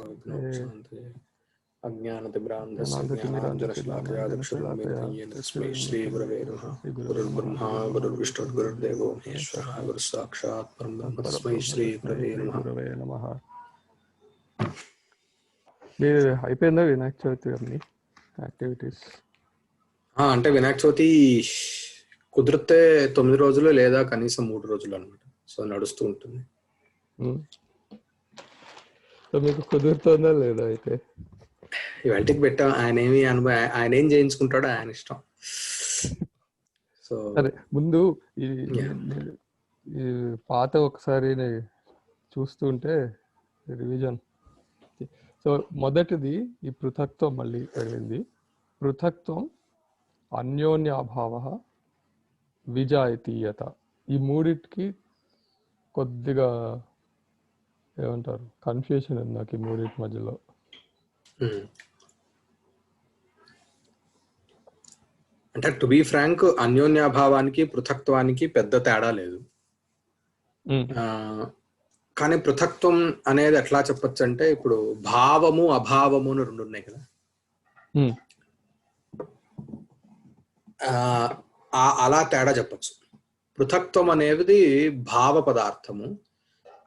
शांति अज्ञानतिमिरान्धस्य ज्ञानाञ्जनशलाकया तस्मै श्रीगुरवे नमः। गुरुर्ब्रह्मा गुरुर्विष्णुः गुरुर्देवो महेश्वरः गुरुस्साक्षात् परब्रह्म तस्मै श्रीगुरवे नमः। అయిపోయిందా వినాయక చవితి అన్ని యాక్టివిటీస్? అంటే వినాయక చవితి కుదిరితే 9 రోజులు లేదా కనీసం 3 రోజులు అన్నమాట. సో నడుస్తూ ఉంటుంది. సో మీకు కుదురుతుందా లేదా? అయితే ఇవాళకి పెట్టాం. ఆయన ఏం చేయించుకుంటాడో ఆయన ఇష్టం. సో సరే, ముందు ఈ పాత ఒకసారి చూస్తుంటే రివిజన్. సో మొదటిది ఈ పృథక్త్వం మళ్ళీ వెళ్ళింది. పృథక్త్వం, అన్యోన్యాభావ, విజాయతీయత, ఈ మూడిటికి కొద్దిగా ఏమంటారు కన్ఫ్యూషన్ ఉంది నాకు ఈ మూడింటి మధ్యలో. అంటే టు బి ఫ్రాంక్, అన్యోన్యాభావానికి పృథక్త్వానికి పెద్ద తేడా లేదు. కానీ పృథక్త్వం అనేది ఎట్లా చెప్పచ్చు అంటే, ఇప్పుడు భావము అభావము అని 2 ఉన్నాయి కదా. అలా తేడా చెప్పచ్చు. పృథక్త్వం అనేది భావ పదార్థము,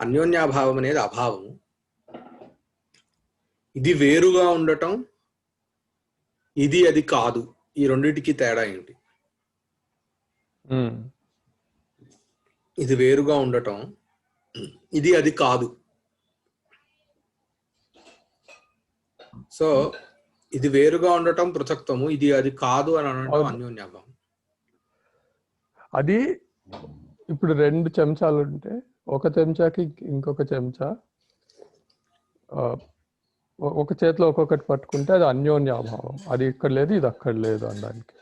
అన్యోన్యాభావం అనేది అభావము. ఇది వేరుగా ఉండటం, ఇది అది కాదు. ఈ రెండింటికి తేడా ఏంటి? ఇది వేరుగా ఉండటం, ఇది అది కాదు. సో ఇది వేరుగా ఉండటం పృథక్త్వము, ఇది అది కాదు అని అనడం అన్యోన్యాభావం. అది ఇప్పుడు 2 చెంచాలు ఉంటే ఒక చెంచాకి ఇంకొక చెంచా ఒక చేతిలో ఒక్కొక్కటి పట్టుకుంటే అది అన్యోన్యాభావం. అది ఇక్కడ లేదు, ఇది అక్కడ లేదు అనడానికి.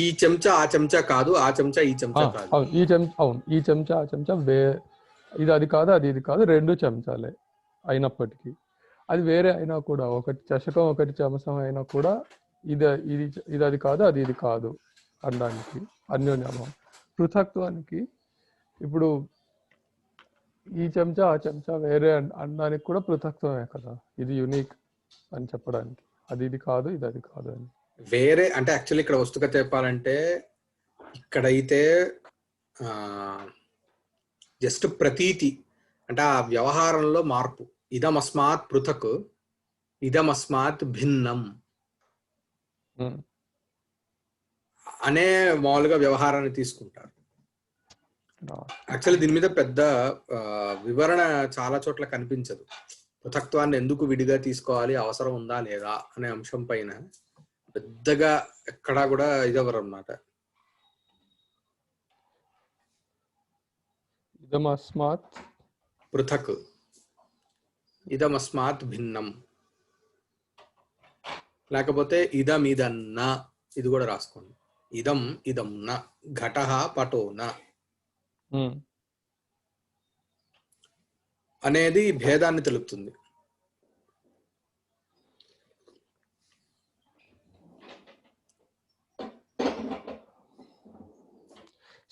ఈ చెంచా ఆ చెంచా కాదు, ఆ చెంచా ఈ చెంచా కాదు. ఈ చెంచా అవును, ఈ చెంచా ఆ చెంచా ఇది అది కాదు, అది ఇది కాదు, 2 చెంచాలే అయినప్పటికీ అది వేరే అయినా కూడా, ఒకటి చషకం ఒకటి చెంచం అయినా కూడా ఇది అది కాదు, అది ఇది కాదు అనడానికి అన్యోన్యాభావం. పృథక్త్వానికి ఇప్పుడు ఈ చెంచా ఆ చెంచా వేరే అనడానికి కూడా పృథక్త్వమే కదా. ఇది యునిక్ అని చెప్పడానికి, అది ఇది కాదు, ఇది అది కాదు అని వేరే. అంటే యాక్చువల్లీ ఇక్కడ వస్తుగా చెప్పాలంటే, ఇక్కడైతే జస్ట్ ప్రతీతి అంటే ఆ వ్యవహారంలో మార్పు. ఇదమస్మాత్ పృథక్, ఇదమస్మాత్ భిన్నం అనే మామూలుగా వ్యవహారాన్ని తీసుకుంటారు. యాక్చువల్లీ దీని మీద పెద్ద వివరణ చాలా చోట్ల కనిపించదు. పృథక్త్వాన్ని ఎందుకు విడిగా తీసుకోవాలి, అవసరం ఉందా లేదా అనే అంశం పైన పెద్దగా ఎక్కడా కూడా ఇదవరు అన్నమాట. ఇదమస్మాత్ పృథక్, ఇదమస్మాత్ భిన్నం, లేకపోతే ఇదం ఇదన్న, ఇది కూడా రాసుకోండి. ఇదం ఇదం న, ఘటః పటో న అనేది భేదాన్ని తెలుపుతుంది.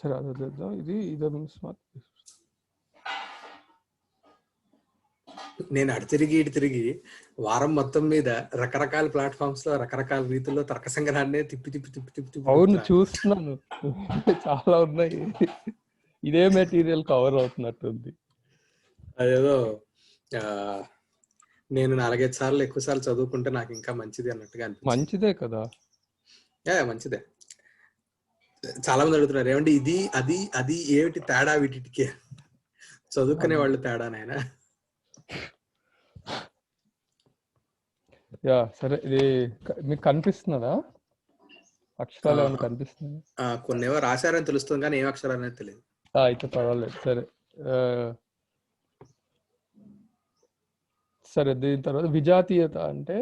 సరే అదే ఇది ఇదమస్మాత్. నేను అటు తిరిగి ఇటు తిరిగి వారం మొత్తం మీద రకరకాల ప్లాట్ఫామ్స్ లో రకరకాల రీతుల్లో తర్క సంగ్రహాన్ని తిప్పి తిప్పి తిప్పి తిప్పి తిప్పి అవును చూస్తున్నాను, చాలా ఉన్నాయి. ఇదే మెటీరియల్ కవర్ అవుతున్నట్టుంది. అదేదో నేను 4-5 సార్లు ఎక్కువ సార్లు చదువుకుంటే నాకు ఇంకా మంచిది అన్నట్టుగా అనిపిస్తుంది. మంచిదే కదా, మంచిదే. చాలా మంది అడుగుతున్నారు, ఏమంటే ఇది అది అది ఏమిటి తేడా వీటికి? చదువుకునే వాళ్ళు తేడానైనా. సరే, ఇది మీకు కనిపిస్తున్నదా? అక్షరాలు ఏమైనా కనిపిస్తున్నాయా? కొన్ని ఏవో రాశారని తెలుస్తుంది కానీ ఏం అక్షరాలు అనేది తెలియదు. అయితే పర్వాలేదు. సరే సరే దీని తర్వాత విజాతీయత అంటే,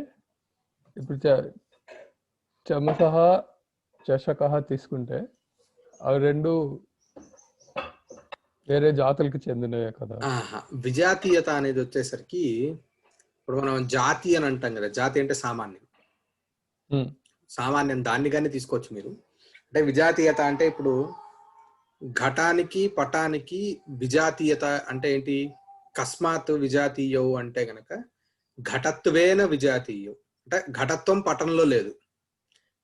ఇప్పుడు చమసహ చషకహ తీసుకుంటే అవి 2 వేరే జాతులకి చెందినవే కదా. విజాతీయత అనేది వచ్చేసరికి, ఇప్పుడు మనం జాతి అని అంటాం కదా. జాతి అంటే సామాన్యం. సామాన్యం దాన్ని కానీ తీసుకోవచ్చు మీరు. అంటే విజాతీయత అంటే ఇప్పుడు ఘటానికి పటానికి విజాతీయత అంటే ఏంటి? కస్మాత్ విజాతీయౌ అంటే గనక ఘటత్వేన విజాతీయం, అంటే ఘటత్వం పటంలో లేదు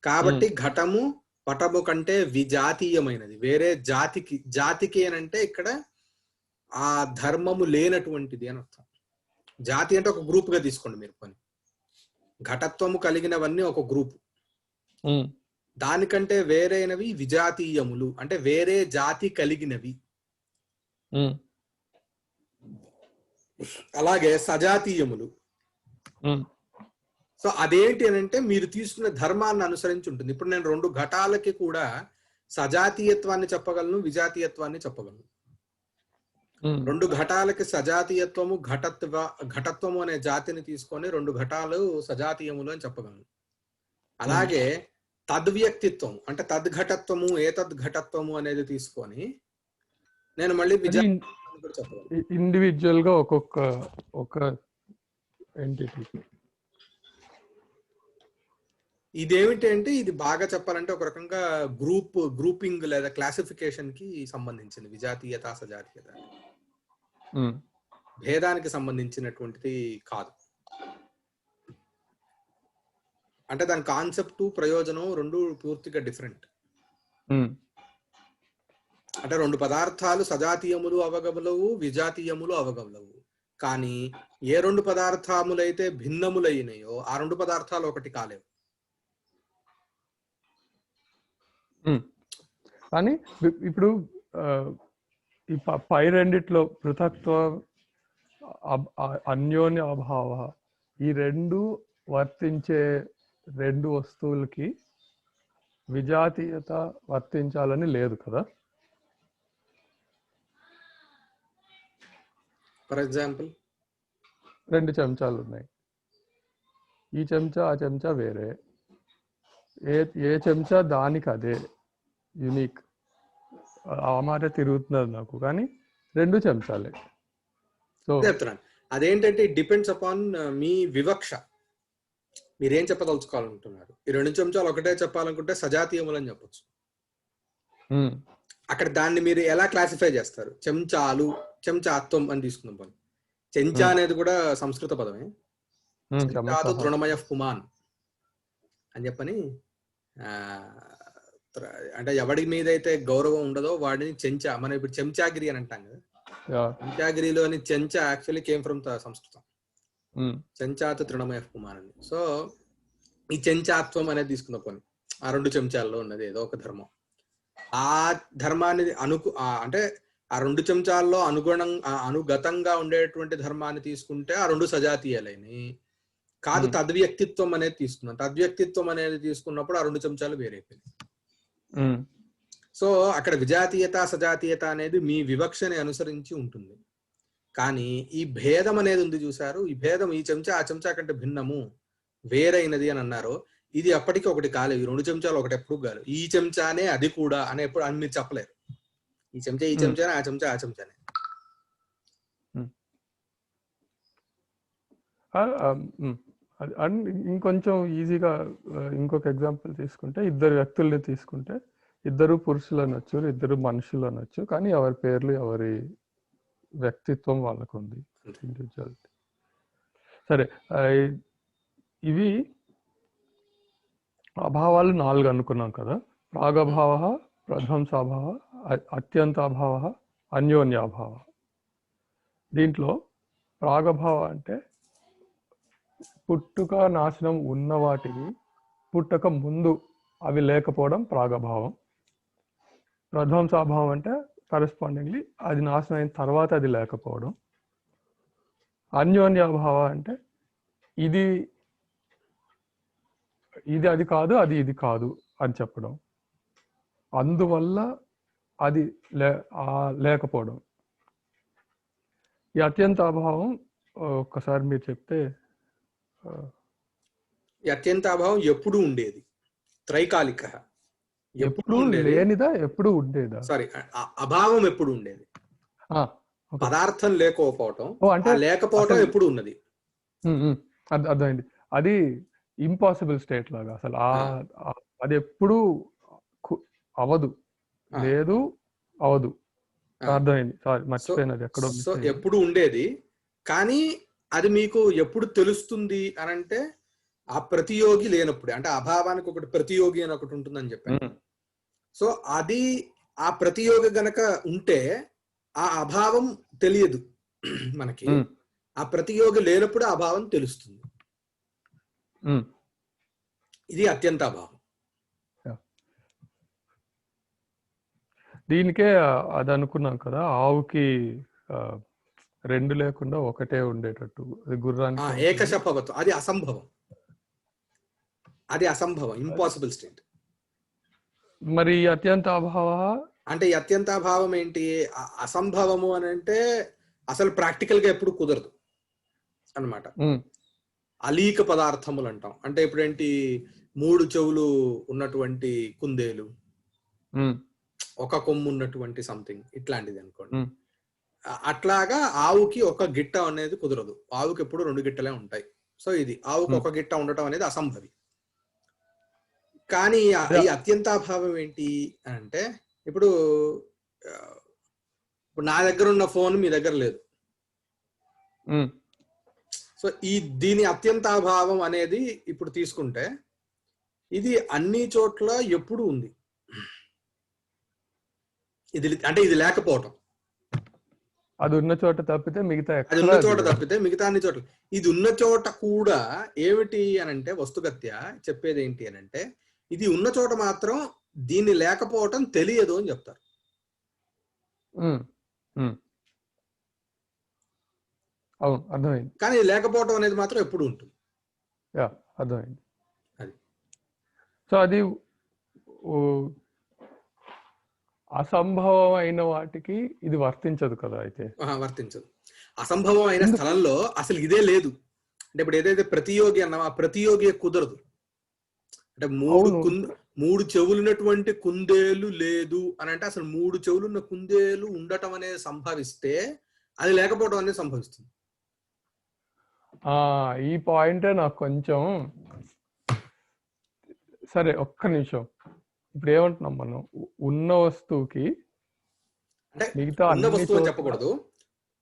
కాబట్టి ఘటము పటము కంటే విజాతీయమైనది, వేరే జాతికి అనంటే ఇక్కడ ఆ ధర్మము లేనటువంటిది అని అర్థం. జాతి అంటే ఒక గ్రూప్ గా తీసుకోండి మీరు పని. ఘటత్వము కలిగినవన్నీ ఒక గ్రూప్, దానికంటే వేరైనవి విజాతీయములు, అంటే వేరే జాతి కలిగినవి. అలాగే సజాతీయములు. సో అదేంటి అని అంటే మీరు తీసుకున్న ధర్మాన్ని అనుసరించి ఉంటుంది. ఇప్పుడు నేను 2 ఘటాలకి కూడా సజాతీయత్వాన్ని చెప్పగలను, విజాతీయత్వాన్ని చెప్పగలను. 2 ఘటాలకి సజాతీయత్వము ఘటత్వము అనే జాతిని తీసుకొని 2 ఘటాలు సజాతీయములు అని చెప్పగలను. అలాగే తద్వ్యక్తిత్వం అంటే తద్ఘటత్వము ఏతద్ఘటత్వము అనేది తీసుకొని నేను మళ్ళీ చెప్పగలను. ఇండివిజువల్ గా ఒక ఎంటిటీ. ఇదేమిటి అంటే ఇది బాగా చెప్పాలంటే ఒక రకంగా గ్రూపింగ్ లేదా క్లాసిఫికేషన్ కి సంబంధించింది. విజాతీయత సజాతీయత భేదానికి సంబంధించినటువంటిది కాదు. అంటే దాని కాన్సెప్ట్ ప్రయోజనం 2 పూర్తిగా డిఫరెంట్. అంటే 2 పదార్థాలు సజాతీయములు అవగలవు, విజాతీయములు అవగలవు. కానీ ఏ 2 పదార్థములైతే భిన్నములైనయో ఆ 2 పదార్థాలు ఒకటి కాలేవు. కానీ ఇప్పుడు ఈ పై రెండిట్లో పృథక్త్వ, అన్యోన్య అభావ, ఈ 2 వర్తించే 2 వస్తువులకి విజాతీయత వర్తించాలని లేదు కదా. ఫర్ ఎగ్జాంపుల్ 2 చెంచాలు ఉన్నాయి, ఈ చెంచా ఆ చెంచా వేరే, ఏ చెంచా దానికి అదే యూనిక్. ఆ మాట తిరుగుతున్నది నాకు, కానీ 2 చెంచాలే. సో చెప్తున్నాను అదేంటంటే ఇట్ డిపెండ్స్ అపాన్ మీ వివక్ష. మీరేం చెప్పదలుచుకోవాలనుకుంటున్నారు. ఈ 2 చెంచాలు ఒకటే చెప్పాలనుకుంటే సజాతీయములు అని చెప్పొచ్చు. అక్కడ దాన్ని మీరు ఎలా క్లాసిఫై చేస్తారు? చెంచాలు, చెంచాత్వం అని తీసుకుందాం పని. చెంచా అనేది కూడా సంస్కృత పదమే. చెంచాతు తృణమయ పుమాన్ అని చెప్పని, అంటే ఎవడి మీద అయితే గౌరవం ఉండదో వాడిని చెంచా, మనం ఇప్పుడు చెంచాగిరి అని అంటాం కదా. చెంచాగిరిలోని చెంచా యాక్చువల్లీ కేమ్ ఫ్రమ్ సంస్కృతం. చెంచాతు తృణమయ పుమాన్ అని. సో ఈ చెంచాత్వం అనేది తీసుకున్న పని ఆ 2 చెంచాల్లో ఉన్నది ఏదో ఒక ధర్మం. ఆ ధర్మాన్ని అంటే ఆ 2 చెంచాల్లో అనుగతంగా ఉండేటువంటి ధర్మాన్ని తీసుకుంటే ఆ 2 సజాతీయాలని కాదు. తద్వ్యక్తిత్వం అనేది తీసుకున్నాం. తద్వ్యక్తిత్వం అనేది తీసుకున్నప్పుడు ఆ 2 చెంచాలు వేరైపోయింది. సో అక్కడ విజాతీయత సజాతీయత అనేది మీ వివక్షని అనుసరించి ఉంటుంది. కానీ ఈ భేదం అనేది ఉంది చూసారు, ఈ భేదం ఈ చెంచా ఆ చెంచా కంటే భిన్నము వేరైనది అని అన్నారు. ఇది అప్పటికి ఒకటి కాలేదు. ఈ 2 చెంచాలు ఒకటి ఎప్పుడు కాదు. ఈ చెంచానే అది కూడా అని ఎప్పుడు అని మీరు చెప్పలేరు. ఈ చెంచా ఈ చెంచానే, ఆ చెంచా ఆ చెంచానే. ఇంకొంచెం ఈజీగా ఇంకొక ఎగ్జాంపుల్ తీసుకుంటే, 2 వ్యక్తుల్ని తీసుకుంటే, 2 పురుషులు అనొచ్చు, 2 మనుషులు అనొచ్చు, కానీ ఎవరి పేర్లు ఎవరి వ్యక్తిత్వం వాళ్ళకు ఉంది, ఇండివిజువాలిటీ. సరే, ఇవి అభావాలు 4 అనుకున్నాం కదా. ప్రాగభావ, ప్రధ్వంసాభావ, అత్యంతాభావ, అన్యోన్యాభావ. దీంట్లో ప్రాగభావ అంటే పుట్టుక నాశనం ఉన్న వాటికి పుట్టక ముందు అవి లేకపోవడం ప్రాగభావం. ప్రధ్వంసాభావం అంటే కరెస్పాండింగ్లీ అది నాశనం అయిన తర్వాత అది లేకపోవడం. అన్యోన్యాభావ అంటే ఇది అది కాదు, అది ఇది కాదు అని చెప్పడం, అందువల్ల అది లేకపోవడం. ఈ అత్యంత అభావం ఒక్కసారి మీరు చెప్తే. ఈ అత్యంత అభావం ఎప్పుడు ఉండేది, త్రైకాలిక, ఎప్పుడు లేనిదా ఎప్పుడు ఉండేదా? సారీ, అభావం ఎప్పుడు ఉండేది, పదార్థం లేకపోవటం, అంటే లేకపోవటం ఎప్పుడు ఉన్నది. అర్థమైంది. అది ఇంపాసిబుల్ స్టేట్ లాగా, అసలు అది ఎప్పుడు అవదు, లేదు అవదు. అర్థమైంది. సారీ, మర్చిపోయినది ఎక్కడో. సో ఎప్పుడు ఉండేది, కానీ అది మీకు ఎప్పుడు తెలుస్తుంది అని అంటే ఆ ప్రతియోగి లేనప్పుడు, అంటే అభావానికి ఒకటి ప్రతియోగి అని ఒకటి ఉంటుందని చెప్పాను. సో అది ఆ ప్రతియోగి గనక ఉంటే ఆ అభావం తెలియదు మనకి. ఆ ప్రతియోగి లేనప్పుడు ఆ అభావం తెలుస్తుంది. ఇది అత్యంత అభావం. దీనికే అది అనుకున్నాం కదా, ఆవుకి రెండు లేకుండా ఒకటే ఉండేటట్టు, అది గుర్రానికి ఏకశపవత్వం, అది అసంభవం. అది అసంభవం, ఇంపాసిబుల్ స్టేట్. మరి అత్యంత అభావ అంటే ఈ అత్యంత అభావం ఏంటి? అసంభవము అని అంటే అసలు ప్రాక్టికల్ గా ఎప్పుడు కుదరదు అన్నమాట. అలీక పదార్థములు అంటాం. అంటే ఇప్పుడేంటి, 3 చెవులు ఉన్నటువంటి కుందేలు, ఒక కొమ్ము ఉన్నటువంటి సంథింగ్ ఇట్లాంటిది అనుకోండి. అట్లాగా ఆవుకి ఒక గిట్ట అనేది కుదరదు. ఆవుకి ఎప్పుడు 2 గిట్టలే ఉంటాయి. సో ఇది ఆవుకి ఒక గిట్ట ఉండటం అనేది అసంభవి. కానీ ఈ అత్యంతాభావం ఏంటి అంటే, ఇప్పుడు నా దగ్గర ఉన్న ఫోన్ మీ దగ్గర లేదు. సో దీని అత్యంతాభావం అనేది ఇప్పుడు తీసుకుంటే ఇది అన్ని చోట్ల ఎప్పుడు ఉంది. ఇది అంటే ఇది లేకపోవటం, అది ఉన్న చోట తప్పితే మిగతా, అది ఉన్న చోట తప్పితే మిగతా అన్ని చోట్ల. ఇది ఉన్న చోట కూడా ఏమిటి అని అంటే, వస్తుగత్య చెప్పేది ఏంటి అని అంటే, ఇది ఉన్న చోట మాత్రం దీన్ని లేకపోవటం తెలియదు అని చెప్తారు. అవును, అర్థమైంది. కానీ లేకపోవటం అనేది మాత్రం ఎప్పుడు ఉంటుంది. అర్థమైంది. అది సో అది అసంభవం అయిన వాటికి ఇది వర్తించదు కదా. అయితే వర్తించదు. అసంభవం అయిన స్థలంలో అసలు ఇదే లేదు. అంటే ఇప్పుడు ఏదైతే ప్రతియోగి అన్నామో ఆ ప్రతియోగి కుదరదు. అంటే 3 చెవులున్నటువంటి కుందేలు లేదు అని అంటే, అసలు 3 చెవులున్న కుందేలు ఉండటం అనేది సంభవిస్తే అది లేకపోవడం అనేది సంభవిస్తుంది. ఈ పాయింటే నాకు కొంచెం, సరే ఒక్క నిమిషం. ఇప్పుడు ఏమంటున్నాం మనం, ఉన్న వస్తువుకి అంటే ఉన్న వస్తువు అని చెప్పకూడదు,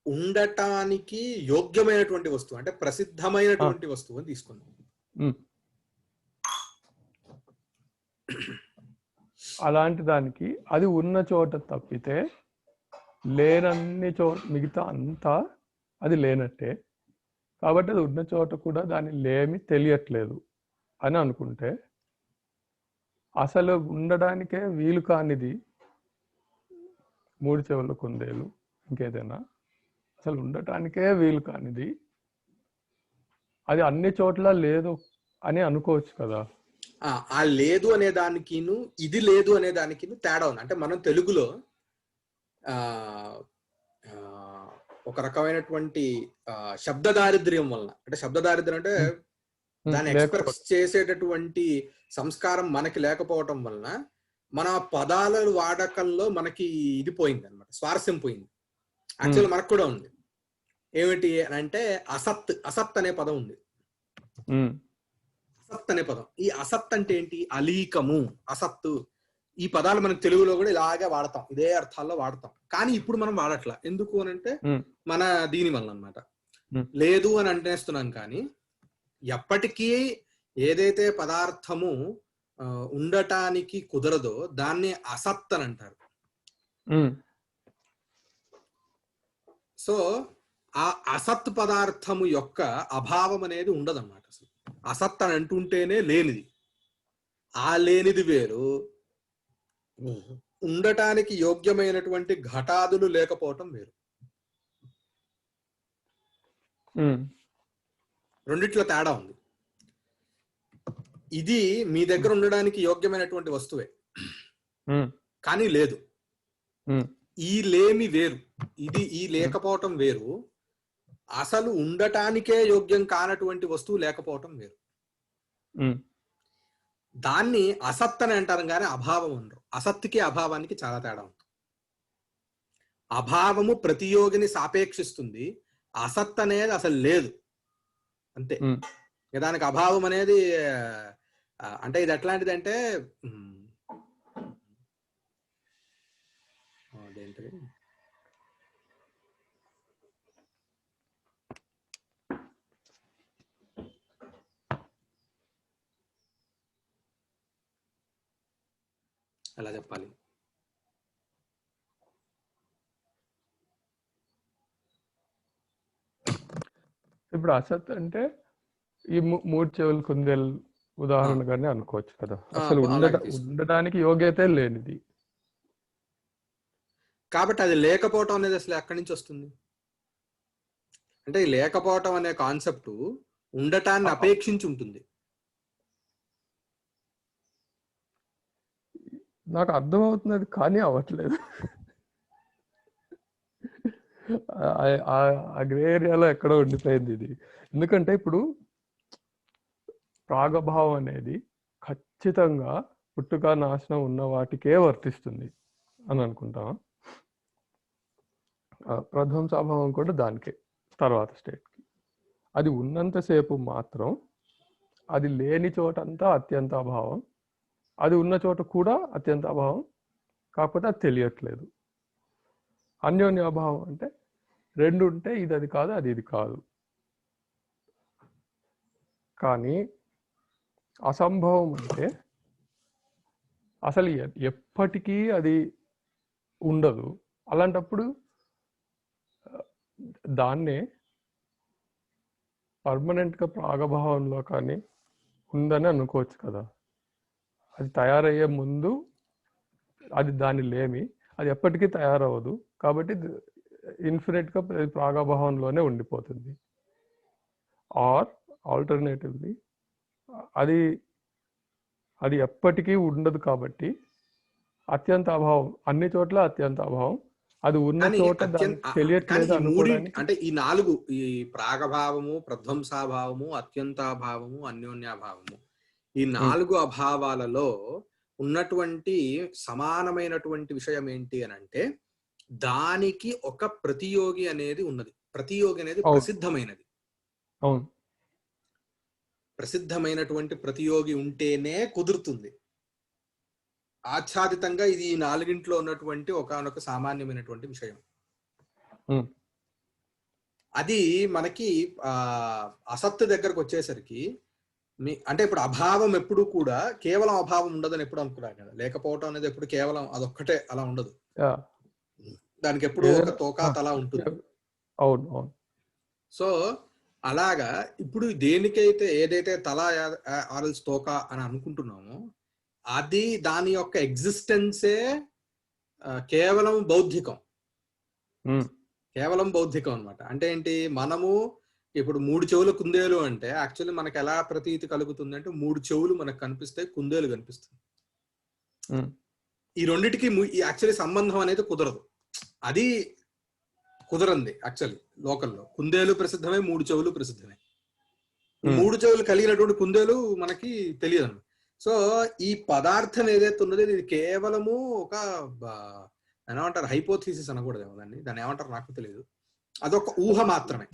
ఉండటానికి యోగ్యమైనటువంటి వస్తువు, అంటే ప్రసిద్ధమైనటువంటి వస్తువు అని తీసుకుందాం. అలాంటి దానికి అది ఉన్న చోట తప్పితే లేనన్ని చోట మిగతా అంతా అది లేనట్టే. కాబట్టి అది ఉన్న చోట కూడా దాని లేమి తెలియట్లేదు అని అనుకుంటే, అసలు ఉండడానికే వీలు కానిది 3 చెవుల కుందేలు, ఇంకేదైనా అసలు ఉండటానికే వీలు కానిది అది అన్ని చోట్ల లేదు అని అనుకోవచ్చు కదా. ఆ లేదు అనే దానికి ఇది లేదు అనే దానికి తేడా ఉంది. అంటే మనం తెలుగులో ఒక రకమైనటువంటి శబ్ద దారిద్ర్యం వలన, అంటే శబ్ద దారిద్ర్యం అంటే దాన్ని ఎక్స్ప్రెస్ చేసేటటువంటి సంస్కారం మనకి లేకపోవటం వలన మన పదాల వాడకంలో మనకి ఇది పోయింది అనమాట, స్వారస్యం పోయింది. యాక్చువల్ మనకు కూడా ఉంది. ఏమిటి అంటే అసత్ అనే పదం ఉంది. అసత్ అనే పదం, ఈ అసత్ అంటే ఏంటి? అలీకము, అసత్తు. ఈ పదాలు మనకు తెలుగులో కూడా ఇలాగే వాడతాం, ఇదే అర్థాల్లో వాడతాం. కానీ ఇప్పుడు మనం వాడట్లా. ఎందుకు అని అంటే మన దీని వల్ల అన్నమాట. లేదు అని అంటేస్తున్నాం, కానీ ఎప్పటికీ ఏదైతే పదార్థము ఉండటానికి కుదరదో దాన్ని అసత్ అని అంటారు. సో ఆ అసత్ పదార్థము యొక్క అభావం అనేది ఉండదన్నమాట. అసలు అసత్ అని అంటుంటేనే లేనిది. ఆ లేనిది వేరు, ఉండటానికి యోగ్యమైనటువంటి ఘటాదులు లేకపోవటం వేరు. రెండిట్లో తేడా ఉంది. ఇది మీ దగ్గర ఉండడానికి యోగ్యమైనటువంటి వస్తువే, కానీ లేదు. ఈ లేమి వేరు, ఇది ఈ లేకపోవటం వేరు. అసలు ఉండటానికే యోగ్యం కానటువంటి వస్తువు లేకపోవటం వేరు. దాన్ని అసత్ అని అంటారు, కానీ అభావం అనరు. అసత్తుకి అభావానికి చాలా తేడా ఉంది. అభావము ప్రతియోగిని సాపేక్షిస్తుంది, అసత్ అనేది అసలు లేదు, అంతే. దానికి అభావం అనేది అంటే ఇది ఎట్లాంటిది అంటే, అదేంటిది, ఎలా చెప్పాలి? ఇప్పుడు అసత్ అంటే ఈ మూడు చెవులు కుందేలు ఉదాహరణగానే అనుకోవచ్చు కదా. అసలు ఉండడానికి యోగ్యత లేనిది కాబట్టి అది లేకపోవటం అనేది అసలు ఎక్కడి నుంచి వస్తుంది? అంటే లేకపోవటం అనే కాన్సెప్ట్ ఉండటాన్ని అపేక్షించి ఉంటుంది. నాకు అర్థమవుతున్నది కానీ అవ్వట్లేదు. ఆ గ్రే ఏరియాలో ఎక్కడో ఉండిపోయింది ఇది. ఎందుకంటే ఇప్పుడు ప్రాగభావం అనేది ఖచ్చితంగా పుట్టుక నాశనం ఉన్న వాటికే వర్తిస్తుంది అని అనుకుంటాం. ప్రధ్వంసాభావం కూడా దానికే తర్వాత స్టేట్కి. అది ఉన్నంతసేపు మాత్రం, అది లేని చోటంతా అత్యంత అభావం, అది ఉన్న చోట కూడా అత్యంత అభావం, కాకపోతే అది తెలియట్లేదు. అన్యోన్యాభావం అంటే రెండు ఉంటే ఇది అది కాదు, అది ఇది కాదు. కానీ అసంభవం అంటే అసలు ఎప్పటికీ అది ఉండదు. అలాంటప్పుడు దాన్నే పర్మనెంట్గా ప్రాగభావంలో కానీ ఉందని అనుకోవచ్చు కదా. అది తయారయ్యే ముందు అది దాని లేమి, అది ఎప్పటికీ తయారవ్వదు, కాబట్టి ఇన్ఫినిట్గా ప్రాగభావంలోనే ఉండిపోతుంది. ఆర్ ఆల్టర్నేటివ్లీ అది ఎప్పటికీ ఉండదు, కాబట్టి అత్యంత అభావం, అన్ని చోట్ల అత్యంత అభావం, అది ఉన్న చోట తెలియట్లేదు అనుకోవడానికి. అంటే ఈ నాలుగు, ఈ ప్రాగభావము, ప్రధ్వంసాభావము, అత్యంతాభావము, అన్యోన్యాభావము, ఈ నాలుగు అభావాలలో ఉన్నటువంటి సమానమైనటువంటి విషయం ఏంటి అని అంటే, దానికి ఒక ప్రతియోగి అనేది ఉన్నది. ప్రతియోగి అనేది ప్రసిద్ధమైనది. అవును, ప్రసిద్ధమైనటువంటి ప్రతియోగి ఉంటేనే కుదురుతుంది. ఆచ్ఛాదితంగా ఇది ఈ నాలుగింట్లో ఉన్నటువంటి ఒకానొక సామాన్యమైనటువంటి విషయం. అది మనకి అసత్తు దగ్గరకు వచ్చేసరికి అంటే ఇప్పుడు అభావం ఎప్పుడు కూడా కేవలం అభావం ఉండదని ఎప్పుడు అనుకున్నాను కదా. లేకపోవటం అనేది ఎప్పుడు కేవలం అదొక్కటే అలా ఉండదు, దానికి ఎప్పుడు ఒక తోకా తల ఉంటుంది. అవును అవును. సో అలాగా ఇప్పుడు దేనికైతే ఏదైతే తల ఆరల్స్ తోకా అని అనుకుంటున్నామో అది దాని యొక్క ఎగ్జిస్టెన్సే కేవలం బౌద్ధికం. కేవలం బౌద్ధికం అనమాట. అంటే ఏంటి, మనము ఇప్పుడు 3 చెవుల కుందేలు అంటే యాక్చువల్లీ మనకు ఎలా ప్రతీతి కలుగుతుంది అంటే 3 చెవులు మనకు కనిపిస్తాయి, కుందేలు కనిపిస్తుంది. ఈ రెండిటికి యాక్చువల్లీ సంబంధం అనేది కుదరదు. అది కుదరంది యాక్చువల్లీ లోకల్లో. కుందేలు ప్రసిద్ధమే, 3 చెవులు ప్రసిద్ధమే. 3 చెవులు కలిగినటువంటి కుందేలు మనకి తెలియదు అన్నమాట. సో ఈ పదార్థం ఏదైతే ఉన్నదో ఇది కేవలము ఒక ఏమంటారు, హైపోథీసిస్ అనకూడదేమో దాన్ని ఏమంటారు నాకు తెలియదు. అదొక ఊహ మాత్రమే,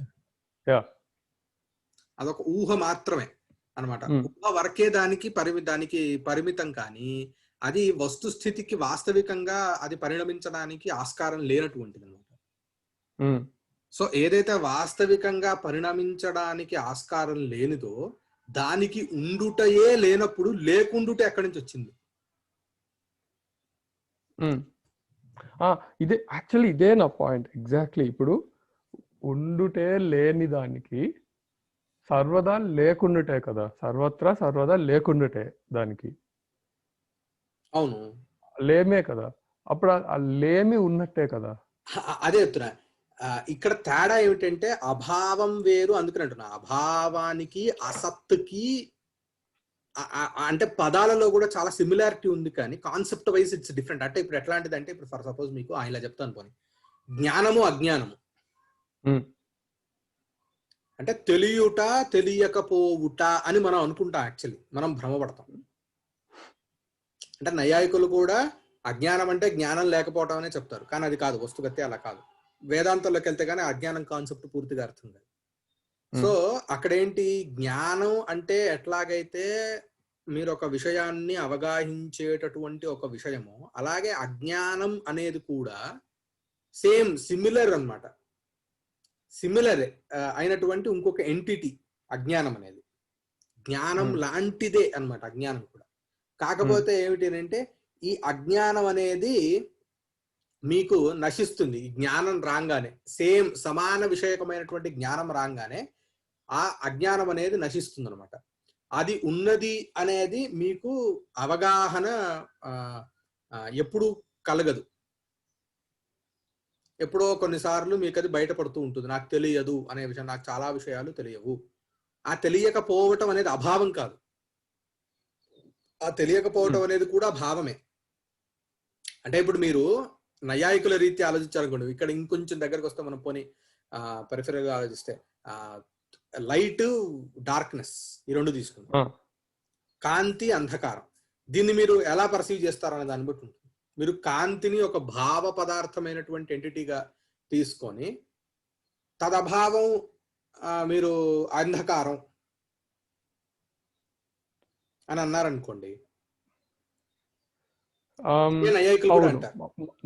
అదొక ఊహ మాత్రమే అనమాట. ఊహ వరకే దానికి పరిమితం, కానీ అది వస్తుస్థితికి వాస్తవికంగా అది పరిణమించడానికి ఆస్కారం లేనటువంటిది అనమాట. సో ఏదైతే వాస్తవికంగా పరిణమించడానికి ఆస్కారం లేనిదో దానికి ఉండుటయే లేనప్పుడు లేకుండుట ఎక్కడి నుంచి వచ్చింది? ఇదే యాక్చువల్లీ ఇదే నా పాయింట్ ఎగ్జాక్ట్లీ. ఇప్పుడు ఉండుటే లేని దానికి సర్వదా లేకుండుటే కదా, సర్వత్రా సర్వదా లేకుండుటే దానికి. అవును, లేమే కదా, అప్పుడు ఆ లేమి ఉన్నట్టే కదా. అదే చెప్తున్నా. ఇక్కడ తేడా ఏమిటంటే అభావం వేరు, అందుకని అంటున్నా. అభావానికి అసత్తుకి అంటే పదాలలో కూడా చాలా సిమిలారిటీ ఉంది, కానీ కాన్సెప్ట్ వైజ్ ఇట్స్ డిఫరెంట్. అంటే ఇప్పుడు ఎట్లాంటిది అంటే, ఇప్పుడు ఫర్ సపోజ్ మీకు ఇలా చెప్తాను పోనీ, జ్ఞానము అజ్ఞానము అంటే తెలియుట తెలియకపోవుట అని మనం అనుకుంటాం. యాక్చువల్లీ మనం భ్రమపడతాం. అంటే నైయాయికులు కూడా అజ్ఞానం అంటే జ్ఞానం లేకపోవటం అనే చెప్తారు, కానీ అది కాదు, వస్తుగతి అలా కాదు. వేదాంతంలోకి వెళ్తే కానీ అజ్ఞానం కాన్సెప్ట్ పూర్తిగా అర్థం కాదు. సో అక్కడేంటి, జ్ఞానం అంటే ఎట్లాగైతే మీరు ఒక విషయాన్ని అవగాహించేటటువంటి ఒక విషయము, అలాగే అజ్ఞానం అనేది కూడా సేమ్ సిమిలర్ అన్నమాట. సిమిలర్ అయినటువంటి ఇంకొక ఎంటిటీ అజ్ఞానం అనేది. జ్ఞానం లాంటిదే అన్నమాట అజ్ఞానం కూడా. కాకపోతే ఏమిటి అంటే ఈ అజ్ఞానం అనేది మీకు నశిస్తుంది. ఈ జ్ఞానం రాగానే, సేమ్ సమాన విషయకమైనటువంటి జ్ఞానం రాగానే ఆ అజ్ఞానం అనేది నశిస్తుంది అనమాట. అది ఉన్నది అనేది మీకు అవగాహన ఎప్పుడు కలగదు. ఎప్పుడో కొన్నిసార్లు మీకు అది బయటపడుతూ ఉంటుంది. నాకు తెలియదు అనే విషయం, నాకు చాలా విషయాలు తెలియవు. ఆ తెలియకపోవటం అనేది అభావం కాదు, ఆ తెలియకపోవటం అనేది కూడా భావమే. అంటే ఇప్పుడు మీరు నైయాయికుల రీత్యా ఆలోచించాలనుకోండి, ఇక్కడ ఇంకొంచెం దగ్గరకు వస్తే మనం పోనీ పరిఫెరల్గా ఆలోచిస్తే లైట్ డార్క్నెస్ ఈ రెండు తీసుకుంటాం, కాంతి అంధకారం. దీన్ని మీరు ఎలా పర్సీవ్ చేస్తారనే దాన్ని బట్టి ఉంటుంది. మీరు కాంతిని ఒక భావ పదార్థమైనటువంటి ఎంటిటీగా తీసుకొని తదభావం మీరు అంధకారం అని అన్నారనుకోండి,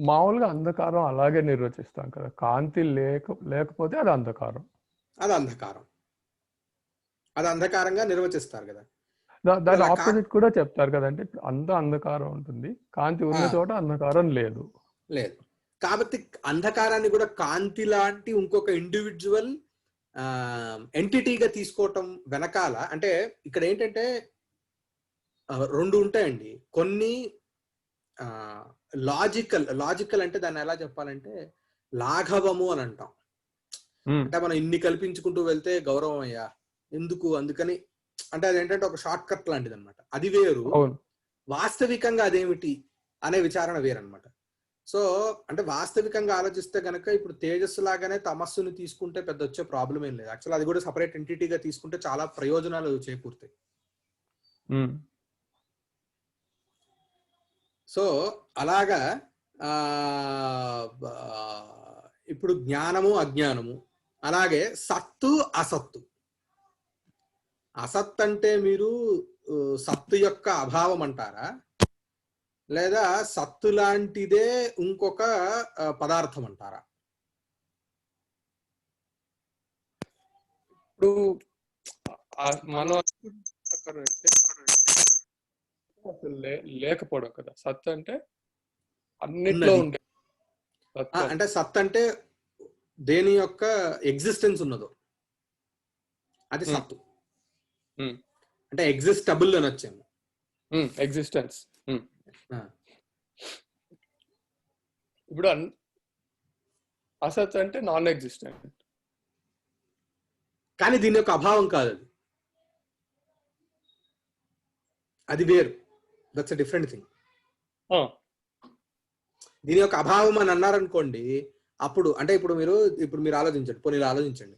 మామూలుగా అంధకారం అలాగే నిర్వచిస్తాం కదా, కాంతి లేకపోతే అది అంధకారం, అది అంధకారం, అది అంధకారంగా నిర్వచిస్తారు కదా. దాని ఆపోజిట్ కూడా చెప్తారు కదంటే, అంతా అంధకారం ఉంటుంది, కాంతి ఉన్న చోట అంధకారం లేదు. కాబట్టి అంధకారాన్ని కూడా కాంతి లాంటి ఇంకొక ఇండివిజువల్ ఎంటిటీగా తీసుకోవటం వెనకాల, అంటే ఇక్కడ ఏంటంటే రెండు ఉంటాయండి. కొన్ని లాజికల్ అంటే దాన్ని ఎలా చెప్పాలంటే లాఘవము అని అంటాం. అంటే మనం ఇన్ని కల్పించుకుంటూ వెళ్తే గౌరవం అయ్యా ఎందుకు, అందుకని అంటే అదేంటంటే ఒక షార్ట్ కట్ లాంటిది అనమాట. అది వేరు, వాస్తవికంగా అదేమిటి అనే విచారణ వేరనమాట. సో అంటే వాస్తవికంగా ఆలోచిస్తే కనుక ఇప్పుడు తేజస్సు లాగానే తమస్సుని తీసుకుంటే పెద్ద వచ్చే ప్రాబ్లం ఏం లేదు. యాక్చువల్ అది కూడా సపరేట్ ఎంటిటీగా తీసుకుంటే చాలా ప్రయోజనాలు చేకూరుతాయి. సో అలాగా ఇప్పుడు జ్ఞానము అజ్ఞానము, అలాగే సత్తు అసత్తు. అసత్ అంటే మీరు సత్తు యొక్క అభావం అంటారా, లేదా సత్తు లాంటిదే ఇంకొక పదార్థం అంటారా? ఇప్పుడు మనం అసలు లేకపోవడం కదా సత్ అంటే, అన్నిట్లో ఉండే. అంటే సత్ అంటే దేని యొక్క ఎగ్జిస్టెన్స్ ఉన్నదో అది సత్తు. అంటే ఎగ్జిస్టబుల్ అని వచ్చాము, ఎగ్జిస్టెన్స్. ఇప్పుడు అసత్ అంటే నాన్ ఎగ్జిస్టెంట్, కానీ దీని యొక్క అభావం కాదు, అది వేరు. That's a different thing. దీని యొక్క అభావం అని అన్నారనుకోండి, అప్పుడు అంటే ఇప్పుడు మీరు ఆలోచించండి, పోనీ ఆలోచించండి.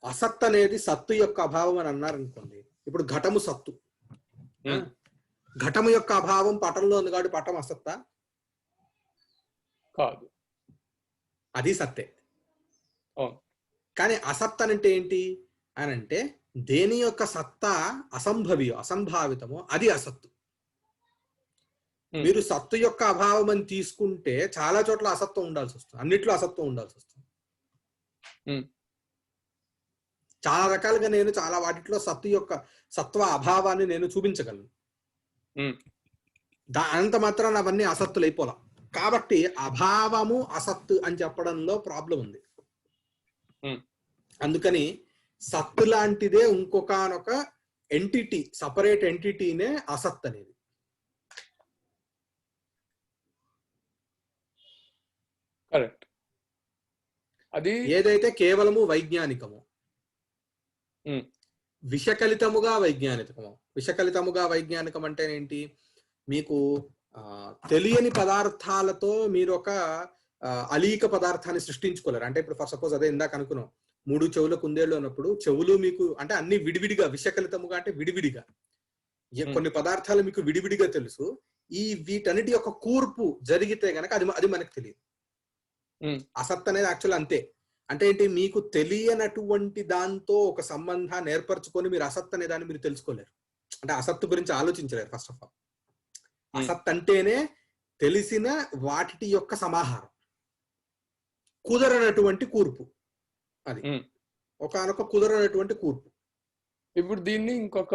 అసత్ అనేది సత్తు యొక్క అభావం అని అన్నారనుకోండి, ఇప్పుడు ఘటము సత్తు, ఘటము యొక్క అభావం పటంలో ఉంది కాబట్టి పటం అసత్తా కాదు, అది సత్తే. కానీ అసత్ అంటే ఏంటి అని అంటే, దేని యొక్క సత్తా అసంభావితమో అది అసత్తు. మీరు సత్తు యొక్క అభావం అని తీసుకుంటే చాలా చోట్ల అసత్వం ఉండాల్సి వస్తుంది, అన్నిట్లో అసత్వం ఉండాల్సి వస్తుంది. చాలా రకాలుగా నేను చాలా వాటిలో సత్తు యొక్క సత్వ అభావాన్ని నేను చూపించగలను. అంత మాత్రాన అవన్నీ అసత్తులు అయిపోలా. కాబట్టి అభావము అసత్తు అని చెప్పడంలో ప్రాబ్లం ఉంది. అందుకని సత్తు లాంటిదే ఇంకొకనొక ఎంటిటీ, సపరేట్ ఎంటిటీనే అసత్ అనేది. కరెక్ట్. అది ఏదైతే కేవలము వైజ్ఞానికము, విషకలితముగా వైజ్ఞానికం అంటే ఏంటి, మీకు తెలియని పదార్థాలతో మీరు ఒక అలీక పదార్థాన్ని సృష్టించుకోలేరు. అంటే ఇప్పుడు ఫర్ సపోజ్ అదే ఇందాక అనుకున్నాం, 3 చెవుల కుందేళ్ళు అన్నప్పుడు చెవులు మీకు అంటే అన్ని విడివిడిగా, విషకలితముగా అంటే విడివిడిగా కొన్ని పదార్థాలు మీకు విడివిడిగా తెలుసు. వీటన్నిటి యొక్క కూర్పు జరిగితే గనక అది మనకు తెలియదు. అసత్ అనేది యాక్చువల్ అంతే. అంటే ఏంటి, మీకు తెలియనటువంటి దాంతో ఒక సంబంధాన్ని ఏర్పరచుకొని మీరు అసత్ అనే దాన్ని మీరు తెలుసుకోలేరు. అంటే అసత్తు గురించి ఆలోచించలేరు ఫస్ట్ ఆఫ్ ఆల్. అసత్ అంటేనే తెలిసిన వాటి యొక్క సమాహారం, కుదరనటువంటి కూర్పు. అది ఒకనొక కుదరనటువంటి కూర్పు. ఇప్పుడు దీన్ని ఇంకొక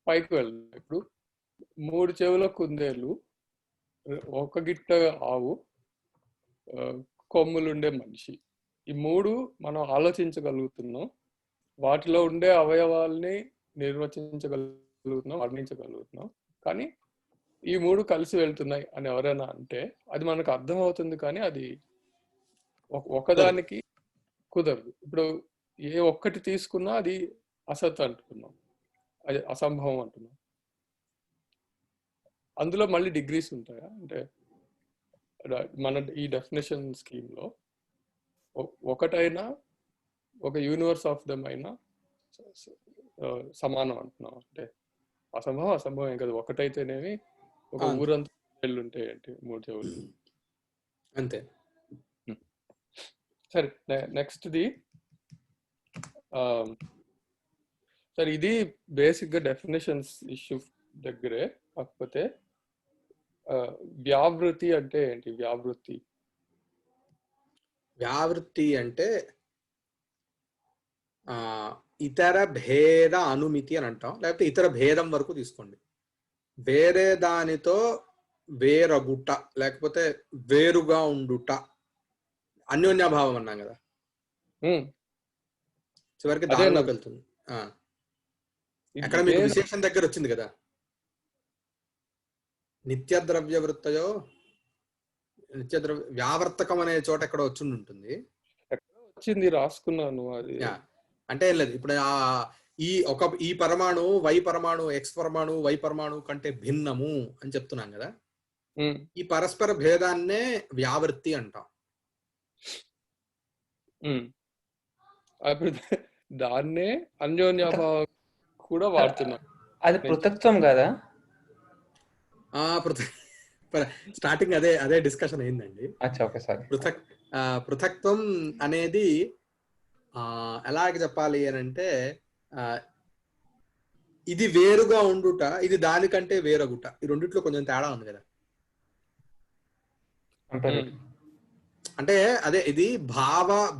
పైకి వెళ్దాం. ఇప్పుడు 3 చెవుల కుందేలు ఒక గిట్ట ఆవు, కొమ్ములుండే మనిషి, ఈ మూడు మనం ఆలోచించగలుగుతున్నాం, వాటిలో ఉండే అవయవాల్ని నిర్వచించగలుగుతున్నాం, వర్ణించగలుగుతున్నాం. కానీ ఈ మూడు కలిసి వెళ్తున్నాయి అని ఎవరైనా అంటే అది మనకు అర్థం అవుతుంది, కానీ అది ఒకదానికి కుదరదు. ఇప్పుడు ఏ ఒక్కటి తీసుకున్నా అది అసత్ అంటున్నాం, అది అసంభవం అంటున్నాం. అందులో మళ్ళీ డిగ్రీస్ ఉంటాయా అంటే మన ఈ డెఫినేషన్ స్కీమ్ లో ఒకటైనా ఒక యూనివర్స్ ఆఫ్ దమ్ అయినా సమానం అంటున్నాం. అంటే అసంభవం ఏం కదా, ఒకటైతేనేమి ఒక ఊరంతా చెవులు ఉంటాయి అంటే 3 చెవులు అంతే. సరే, నెక్స్ట్ ది సరే, ఇది బేసిక్ గా డెఫినేషన్స్ ఇష్యూ దగ్గరే. కాకపోతే వ్యావృత్తి అంటే ఏంటి? వ్యావృత్తి అంటే ఇతర భేద అనుమితి అని అంటాం, లేకపోతే ఇతర భేదం వరకు తీసుకోండి. వేరే దానితో వేరగుట, లేకపోతే వేరుగా ఉండుట, అన్యోన్యాభావం అన్నాం కదా, చివరికి దానిలోకి వెళ్తుంది. అక్కడ మీకు విశేషం దగ్గర వచ్చింది కదా, నిత్యద్రవ్య వ్యావర్తకం అనే చోట ఎక్కడ వచ్చి ఉంటుంది, వచ్చింది రాసుకున్నాను అది. అంటే ఏం లేదు, ఇప్పుడు ఈ పరమాణు వై పరమాణు ఎక్స్ పరమాణు వై పరమాణు కంటే భిన్నము అని చెప్తున్నాం కదా, ఈ పరస్పర భేదాన్నే వ్యావృత్తి అంటాం. దాన్నే అన్యోన్యాభావం కూడా వాడుతున్నాం. అది పృథక్త్వం కదా? స్టార్టింగ్ అదే డిస్కషన్ అయిందండి. పృథక్త్వం అనేది ఎలాగ చెప్పాలి అని అంటే, ఇది వేరుగా ఉండుట, ఇది దానికంటే వేరగుట, ఈ రెండిట్లో కొంచెం తేడా ఉంది కదా. అంటే అదే, ఇది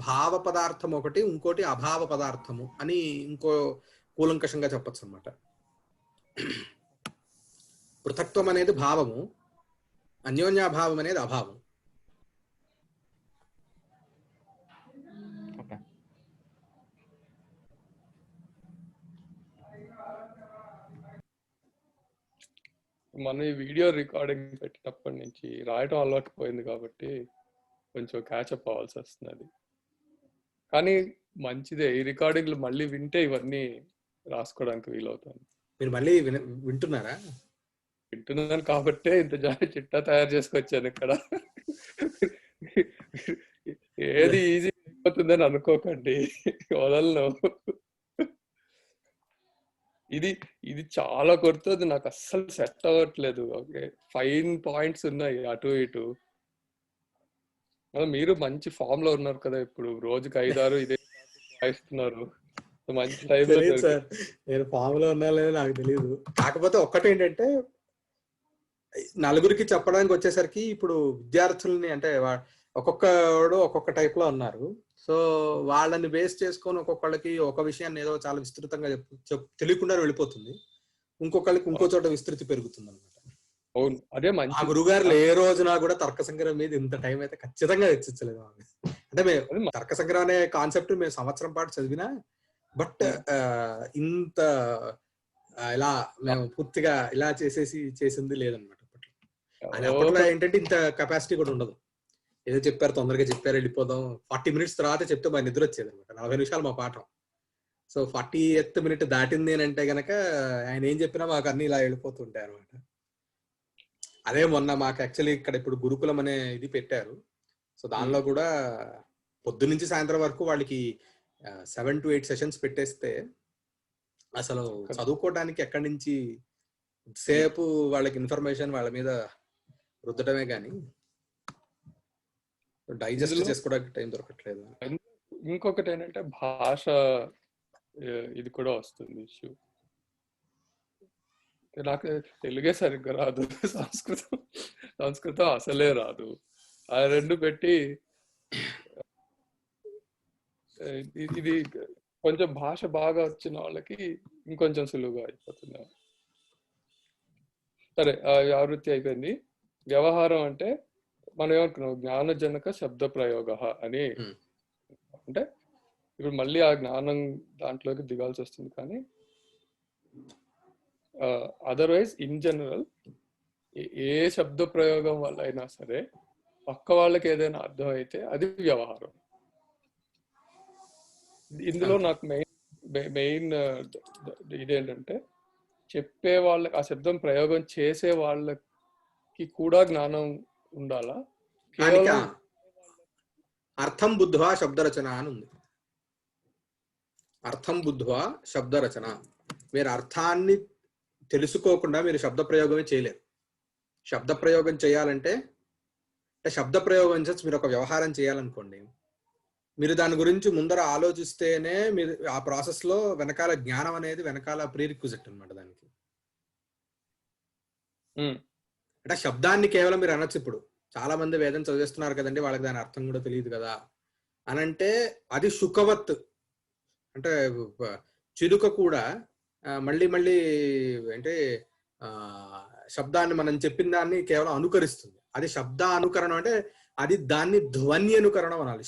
భావ పదార్థం ఒకటి, ఇంకోటి అభావ పదార్థము అని ఇంకో కూలంకషంగా చెప్పచ్చు అన్నమాట. పృథక్త్వం అనేది భావము, అన్యోన్యాభావం అనేది అభావం. మనం ఈ వీడియో రికార్డింగ్ పెట్టినప్పటి నుంచి రాయటం అలవాటు పోయింది కాబట్టి కొంచెం క్యాచప్ అవ్వాల్సి వస్తుంది. కానీ మంచిదే, ఈ రికార్డింగ్లు మళ్ళీ వింటే ఇవన్నీ రాసుకోవడానికి వీలవుతుంది. మీరు మళ్ళీ వింటున్నారా? వింటున్నాను కాబట్టే ఇంత చిట్టా తయారు చేసుకొచ్చాను ఇక్కడ. ఏది ఈజీ అయిపోతుందని అనుకోకండి, వదలను. ఇది చాలా కొడుతుంది, నాకు అస్సలు సెట్ అవ్వట్లేదు. ఓకే, ఫైన్ పాయింట్స్ ఉన్నాయి అటు ఇటు. మీరు మంచి ఫామ్ లో ఉన్నారు కదా, ఇప్పుడు రోజుకి 5-6 ఇదే రాయిస్తున్నారు, మంచి టైం. నేను ఫామ్ లో ఉన్నా లేదో నాకు తెలియదు. కాకపోతే ఒక్కటి ఏంటంటే, నలుగురికి చెప్పడానికి వచ్చేసరికి ఇప్పుడు విద్యార్థుల్ని అంటే ఒక్కొక్కడు ఒక్కొక్క టైప్ లో ఉన్నారు. సో వాళ్ళని బేస్ చేసుకొని ఒక్కొక్కళ్ళకి ఒక విషయాన్ని ఏదో చాలా విస్తృతంగా తెలియకుండా వెళ్ళిపోతుంది, ఇంకొకళ్ళకి ఇంకో చోట విస్తృతి పెరుగుతుంది అనమాట. అవును, అదే మంచి. ఆ గురుగారులు ఏ రోజున కూడా తర్క సంగ్రహం మీద ఇంత టైం అయితే ఖచ్చితంగా వెచ్చించలేదు. అంటే మేము తర్క సంగ్రహం అనే కాన్సెప్ట్ మేము సంవత్సరం పాటు చదివినా, బట్ ఇంత ఇలా మేము పూర్తిగా ఇలా చేసింది లేదనమాట అప్పట్లో. అది అప్పట్లో ఏంటంటే ఇంత కెపాసిటీ కూడా ఉండదు. ఏదో చెప్పారు, తొందరగా చెప్పారు, వెళ్ళిపోదాం. 40 minutes తర్వాత చెప్తే మా నిద్ర వచ్చేది అనమాట. 40 నిమిషాలు మా పాఠం. సో 40th minute దాటింది అని అంటే గనక ఆయన ఏం చెప్పినా మాకు అన్ని ఇలా వెళ్ళిపోతుంటాయి అనమాట. అదే మొన్న మాకు యాక్చువల్లీ ఇక్కడ ఇప్పుడు గురుకులం అనే ఇది పెట్టారు. సో దానిలో కూడా పొద్దునుంచి సాయంత్రం వరకు వాళ్ళకి 7 to 8 సెషన్స్ పెట్టేస్తే అసలు చదువుకోవడానికి ఎక్కడి నుంచి సేపు వాళ్ళకి ఇన్ఫర్మేషన్ వాళ్ళ మీద రుద్దటమే కానీ డైజెస్ట్ చేసుకోవడానికి టైం దొరకట్లేదు. ఇంకొకటి ఏంటంటే భాష, ఇది కూడా వస్తుంది ఇష్యూ. నాకు తెలుగే సరిగ్గా రాదు, సంస్కృతం అసలే రాదు. ఆ రెండు పెట్టి ఇది కొంచెం భాష బాగా వచ్చిన వాళ్ళకి ఇంకొంచెం సులువుగా అయిపోతుంది. సరే, ఆవృత్తి అయిపోయింది. వ్యవహారం అంటే మనం ఏమనుకున్నాం, జ్ఞానజనక శబ్ద ప్రయోగ అని. ఉమ్, అంటే ఇప్పుడు మళ్ళీ ఆ జ్ఞానం దాంట్లోకి దిగాల్సి వస్తుంది. కానీ అదర్వైజ్ ఇన్ జనరల్ ఏ శబ్ద ప్రయోగం వల్ల అయినా సరే పక్క వాళ్ళకి ఏదైనా అర్థం అయితే అది వ్యవహారం. ఇందులో అంతే. నాకు మెయిన్ ఇదేంటంటే, చెప్పే వాళ్ళకి, ఆ శబ్దం ప్రయోగం చేసే వాళ్ళకి కూడా జ్ఞానం ఉండాలా, దానికి కేవలం అర్థం బుద్ధ్వా శబ్దరచన అని ఉంది. అర్థం బుద్ధ్వా శబ్దరచన. మీరు అర్థాన్ని తెలుసుకోకుండా మీరు శబ్ద ప్రయోగమే చేయలేరు. శబ్ద ప్రయోగం చేయాలంటే, అంటే శబ్ద ప్రయోగం చేసి మీరు ఒక వ్యవహారం చేయాలనుకోండి, మీరు దాని గురించి ముందర ఆలోచిస్తేనే మీరు ఆ ప్రాసెస్ లో వెనకాల జ్ఞానం అనేది వెనకాల ప్రీరిక్విజిట్ అనమాట దానికి. అంటే శబ్దాన్ని కేవలం మీరు అనొచ్చు. ఇప్పుడు చాలా మంది వేదం చదివేస్తున్నారు కదండి, వాళ్ళకి దాని అర్థం కూడా తెలియదు కదా అని అంటే, అది శుకవత్. అంటే చిలుక కూడా మళ్ళీ మళ్ళీ అంటే శబ్దాన్ని మనం చెప్పిన దాన్ని కేవలం అనుకరిస్తుంది. అది శబ్ద అనుకరణం. అంటే అది దాన్ని ధ్వని అనుకరణం అనాలి.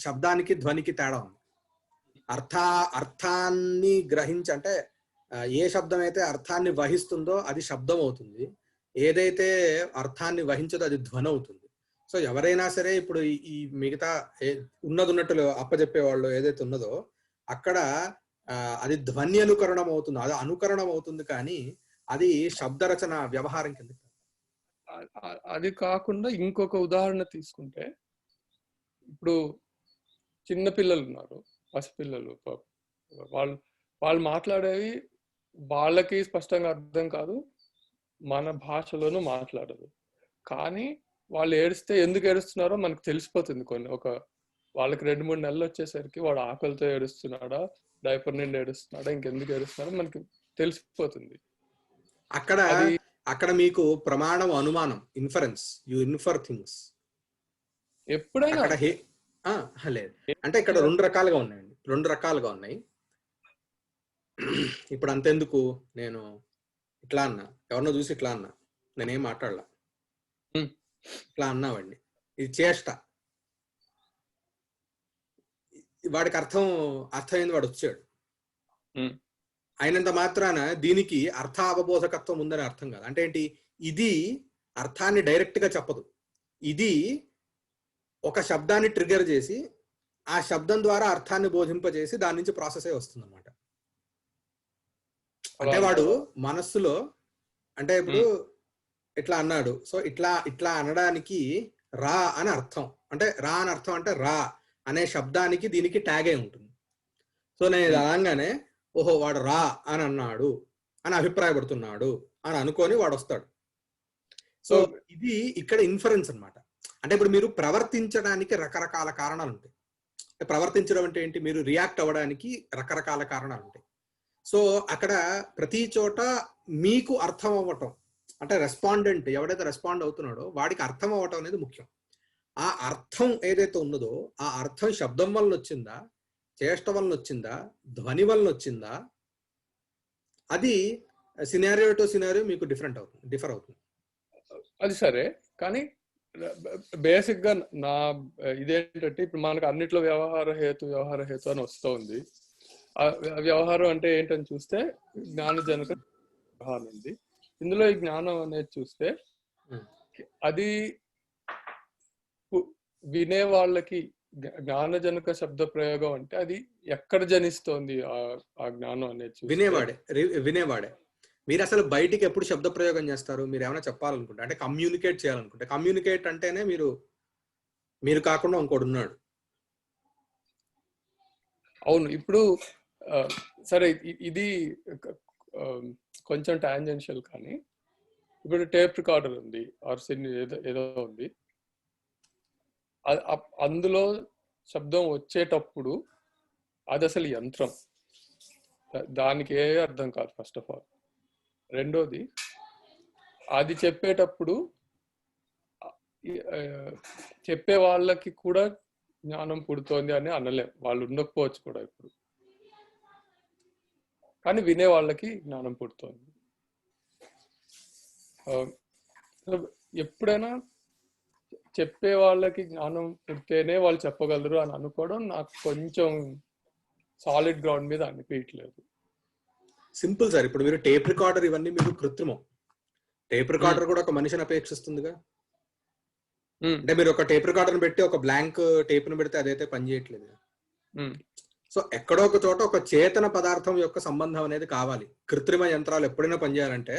శబ్దానికి ధ్వనికి తేడా ఉంది. అర్థాన్ని గ్రహించి, అంటే ఏ శబ్దం అయితే అర్థాన్ని వహిస్తుందో అది శబ్దం అవుతుంది, ఏదైతే అర్థాన్ని వహించదో అది ధ్వని అవుతుంది. సో ఎవరైనా సరే ఇప్పుడు ఈ మిగతా ఉన్నది ఉన్నట్టు అప్పచెప్పేవాళ్ళు ఏదైతే ఉన్నదో అక్కడ అది ధ్వని అనుకరణం అవుతుంది, అది అనుకరణం అవుతుంది, కానీ అది శబ్దరచన వ్యవహారం కింద. అది కాకుండా ఇంకొక ఉదాహరణ తీసుకుంటే, ఇప్పుడు చిన్న పిల్లలు ఉన్నారు, పసిపిల్లలు, వాళ్ళు మాట్లాడేవి వాళ్ళకి స్పష్టంగా అర్థం కాదు, మన భాషలోనూ మాట్లాడదు. కానీ వాళ్ళు ఏడిస్తే ఎందుకు ఏడుస్తున్నారో మనకు తెలిసిపోతుంది. వాళ్ళకి 2-3 నెలలు వచ్చేసరికి వాడు ఆకలితో ఏడుస్తున్నాడా, డైపర్ నుండి ఏడుస్తున్నాడా, ఇంకెందుకు ఏడుస్తున్నాడో మనకి తెలిసిపోతుంది. అక్కడ మీకు ప్రమాణం, అనుమానం, ఇన్ఫరెన్స్, యు ఇన్ఫర్ థింగ్స్ ఎప్పుడైనా. లేదు అంటే ఇక్కడ 2 రకాలుగా ఉన్నాయండి, 2 రకాలుగా ఉన్నాయి. ఇప్పుడు అంతెందుకు, నేను ఇట్లా అన్నా, ఎవరినో చూసి ఇట్లా అన్నా, నేనేం మాట్లాడలా, ఇట్లా అన్నావండి, ఇది చేష్ట. వాడికి అర్థమైంది, వాడు వచ్చాడు. అయినంత మాత్రాన దీనికి అర్థ అవబోధకత్వం ఉందని అర్థం కాదు. అంటే ఏంటి, ఇది అర్థాన్ని డైరెక్ట్ గా చెప్పదు, ఇది ఒక శబ్దాన్ని ట్రిగర్ చేసి ఆ శబ్దం ద్వారా అర్థాన్ని బోధింపజేసి దాని నుంచి ప్రాసెస్ అయి వస్తుంది అనమాట. అంటే వాడు మనస్సులో, అంటే ఇప్పుడు ఇట్లా అన్నాడు, సో ఇట్లా అనడానికి రా అని అర్థం. అంటే రా అని అర్థం అంటే రా అనే శబ్దానికి దీనికి ట్యాగ్ అయి ఉంటుంది. సో నేను ఇది అనగానే ఓహో వాడు రా అని అన్నాడు అని అభిప్రాయపడుతున్నాడు అని అనుకొని వాడు వస్తాడు. సో ఇది ఇక్కడ ఇన్ఫరెన్స్ అనమాట. అంటే ఇప్పుడు మీరు ప్రవర్తించడానికి రకరకాల కారణాలు ఉంటాయి. ప్రవర్తించడం అంటే ఏంటి, మీరు రియాక్ట్ అవ్వడానికి రకరకాల కారణాలు ఉంటాయి. సో అక్కడ ప్రతి చోట మీకు అర్థం అవ్వటం, అంటే రెస్పాండెంట్ ఎవడైతే రెస్పాండ్ అవుతున్నాడో వాడికి అర్థం అవ్వటం అనేది ముఖ్యం. ఆ అర్థం ఏదైతే ఉన్నదో ఆ అర్థం శబ్దం వలన వచ్చిందా, చేష్ట వలన వచ్చిందా, ధ్వని వలన వచ్చిందా, అది సినారియో టు సినారియో మీకు డిఫర్ అవుతుంది. అది సరే, కానీ బేసిక్ గా నా ఇదేంటంటే, ఇప్పుడు మనకు అన్నిట్లో వ్యవహార హేతు అని వస్తూ ఉంది. వ్యవహారం అంటే ఏంటని చూస్తే జ్ఞానజనక వ్యవహారం ఉంది. ఇందులో ఈ జ్ఞానం అనేది చూస్తే అది వినే వాళ్ళకి జ్ఞానజనక శబ్ద ప్రయోగం అంటే అది ఎక్కడ జనిస్తోంది ఆ జ్ఞానం అనేది వినేవాడే. మీరు అసలు బయటికి ఎప్పుడు శబ్ద ప్రయోగం చేస్తారు, మీరు ఏమైనా చెప్పాలనుకుంటే, అంటే కమ్యూనికేట్ చేయాలనుకుంటే, కమ్యూనికేట్ అంటేనే మీరు కాకుండా ఇంకోటి ఉన్నాడు. అవును. ఇప్పుడు సరే, ఇది కొంచెం టాంజెన్షియల్, కానీ ఇప్పుడు టేప్ రికార్డర్ ఉంది, ఆర్సిన్ ఏదో ఉంది, అందులో శబ్దం వచ్చేటప్పుడు అది అసలు యంత్రం, దానికి ఏ అర్థం కాదు ఫస్ట్ ఆఫ్ ఆల్. రెండోది, అది చెప్పేటప్పుడు చెప్పే వాళ్ళకి కూడా జ్ఞానం పుడుతోంది అని అనలేం, వాళ్ళు ఉండకపోవచ్చు కూడా ఇప్పుడు, కానీ వినే వాళ్ళకి జ్ఞానం పుడుతోంది. ఎప్పుడైనా చెప్పే వాళ్ళకి జ్ఞానం పుడితేనే వాళ్ళు చెప్పగలరు అని అనుకోవడం నాకు కొంచెం సాలిడ్ గ్రౌండ్ మీద అనిపించలేదు. సింపుల్ సార్, ఇప్పుడు మీరు టేప్ రికార్డర్ ఇవన్నీ మీరు కృత్రిమం. టేప్ రికార్డర్ కూడా ఒక మనిషిని అపేక్షిస్తుందిగా. అంటే మీరు ఒక టేప్ రికార్డర్ పెట్టి ఒక బ్లాంక్ టేప్ ను పెడితే అదైతే పనిచేయట్లేదు. సో ఎక్కడో ఒక చోట ఒక చేతన పదార్థం యొక్క సంబంధం అనేది కావాలి. కృత్రిమ యంత్రాలు ఎప్పుడైనా పనిచేయాలంటే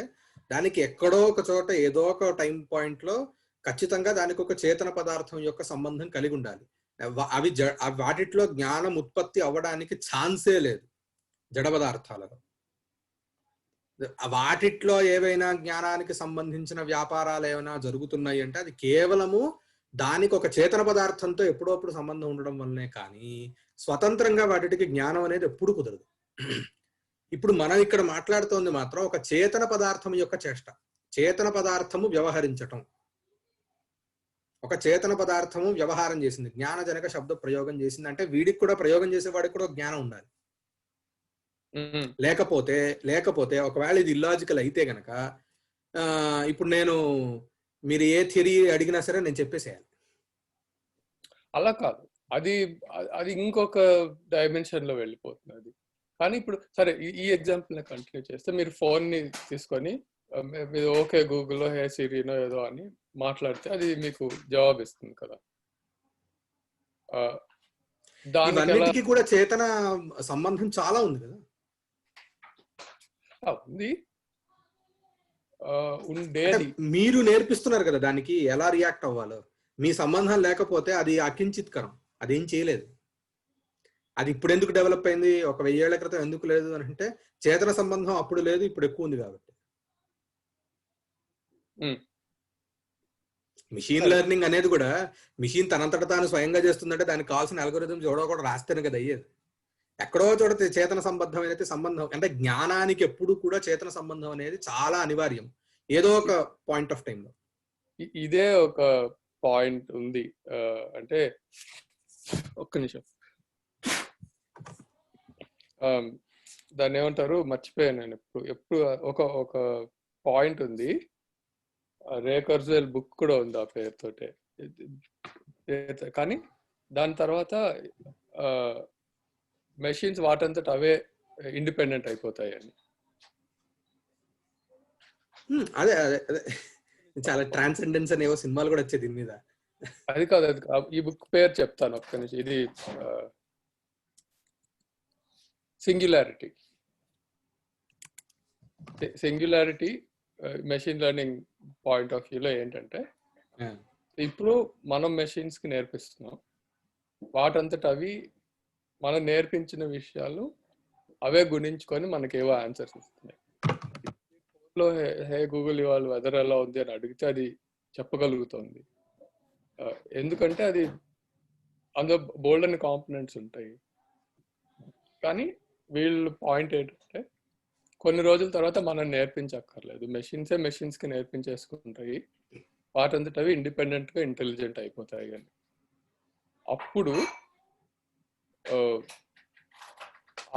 దానికి ఎక్కడో ఒక చోట ఏదో ఒక టైం పాయింట్ లో ఖచ్చితంగా దానికి ఒక చేతన పదార్థం యొక్క సంబంధం కలిగి ఉండాలి. అవి వాటిలో జ్ఞానం ఉత్పత్తి అవ్వడానికి ఛాన్సే లేదు జడ పదార్థాలలో. వాటిట్లో ఏవైనా జ్ఞానానికి సంబంధించిన వ్యాపారాలు ఏమైనా జరుగుతున్నాయి అంటే అది కేవలము దానికి ఒక చేతన పదార్థంతో ఎప్పుడప్పుడు సంబంధం ఉండడం వల్లనే, కానీ స్వతంత్రంగా వాటికి జ్ఞానం అనేది ఎప్పుడు కుదరదు. ఇప్పుడు మనం ఇక్కడ మాట్లాడుతోంది మాత్రం ఒక చేతన పదార్థం యొక్క చేష్ట. చేతన పదార్థము వ్యవహరించటం, ఒక చేతన పదార్థము వ్యవహారం చేసింది, జ్ఞానజనక శబ్ద ప్రయోగం చేసింది అంటే వీడికి కూడా, ప్రయోగం చేసేవాడికి కూడా జ్ఞానం ఉండాలి. లేకపోతే ఒకవేళ ఇది ఇల్లాజికల్ అయితే గనక ఇప్పుడు మీరు ఏ థియరీ అడిగినా సరే నేను చెప్పేసేయాలి. అలా కాదు, అది ఇంకొక డైమెన్షన్ లో వెళ్ళిపోతుంది అది. కానీ ఇప్పుడు సరే ఈ ఎగ్జాంపుల్ కంటిన్యూ చేస్తే, మీరు ఫోన్ ని తీసుకొని మీరు ఓకే గూగుల్లో హే సిరీనో ఏదో అని మాట్లాడితే అది మీకు జవాబు ఇస్తుంది కదా. దానికి కూడా చేతన సంబంధం చాలా ఉంది కదా. ఉంది, ఉండేది. మీరు నేర్పిస్తున్నారు కదా దానికి ఎలా రియాక్ట్ అవ్వాలో. మీ సంబంధం లేకపోతే అది అకించిత్కరం, అదేం చేయలేదు. అది ఇప్పుడు ఎందుకు డెవలప్ అయింది, ఒక 1000 ఏళ్ల క్రితం ఎందుకు లేదు అని అంటే చేతన సంబంధం అప్పుడు లేదు, ఇప్పుడు ఎక్కువ ఉంది కాబట్టి. మిషన్ లెర్నింగ్ అనేది కూడా మిషన్ తనంతట తాను స్వయంగా చేస్తుందంటే దానికి కావాల్సిన అల్గోరిథమ్స్ ఎవడో కూడా రాస్తేనే కదా అయ్యేది. ఎక్కడో చోట చేతన సంబద్ధమైనది సంబంధం అంటే జ్ఞానానికి ఎప్పుడు కూడా చేతన సంబంధం అనేది చాలా అనివార్యం ఏదో ఒక పాయింట్ ఆఫ్ టైంలో. ఇదే ఒక పాయింట్ ఉంది అంటే, ఒక్క నిమిషం, దాన్ని ఏమంటారు మర్చిపోయాను నేను. ఎప్పుడు ఒక పాయింట్ ఉంది, రే కుర్జ్వెల్ బుక్ కూడా ఉంది ఆ పేరుతోటే. కానీ దాని తర్వాత మెషిన్స్ వాటంతట అవే ఇండిపెండెంట్ అయిపోతాయి అని. అదే అదే అదే చాలా ట్రాన్సెండెన్స్ అనేవో సినిమాలు కూడా వచ్చాయి దీని మీద. అది కాదు, ఈ బుక్ పేరు చెప్తాను ఒక్క నిమిషం. ఇది singularity machine learning point of వ్యూలో ఏంటంటే, ఇప్పుడు మనం మెషిన్స్ కి నేర్పిస్తున్నాం, వాటంతట అవి మనం నేర్పించిన విషయాలు అవే గుణించుకొని మనకేవో ఆన్సర్స్ ఇస్తున్నాయి. ఫోన్లో హే గూగుల్ ఇవాళ వెదర్ ఎలా ఉంది అని అడిగితే అది చెప్పగలుగుతుంది, ఎందుకంటే అది అందులో బోల్డ్ అని కాంపోనెంట్స్ ఉంటాయి. కానీ వీళ్ళు పాయింట్ ఏంటంటే, కొన్ని రోజుల తర్వాత మనం నేర్పించక్కర్లేదు, మెషిన్స్ కి నేర్పించేసుకుంటాయి, వాటంతట అవి ఇండిపెండెంట్ గా ఇంటెలిజెంట్ అయిపోతాయి అని. అప్పుడు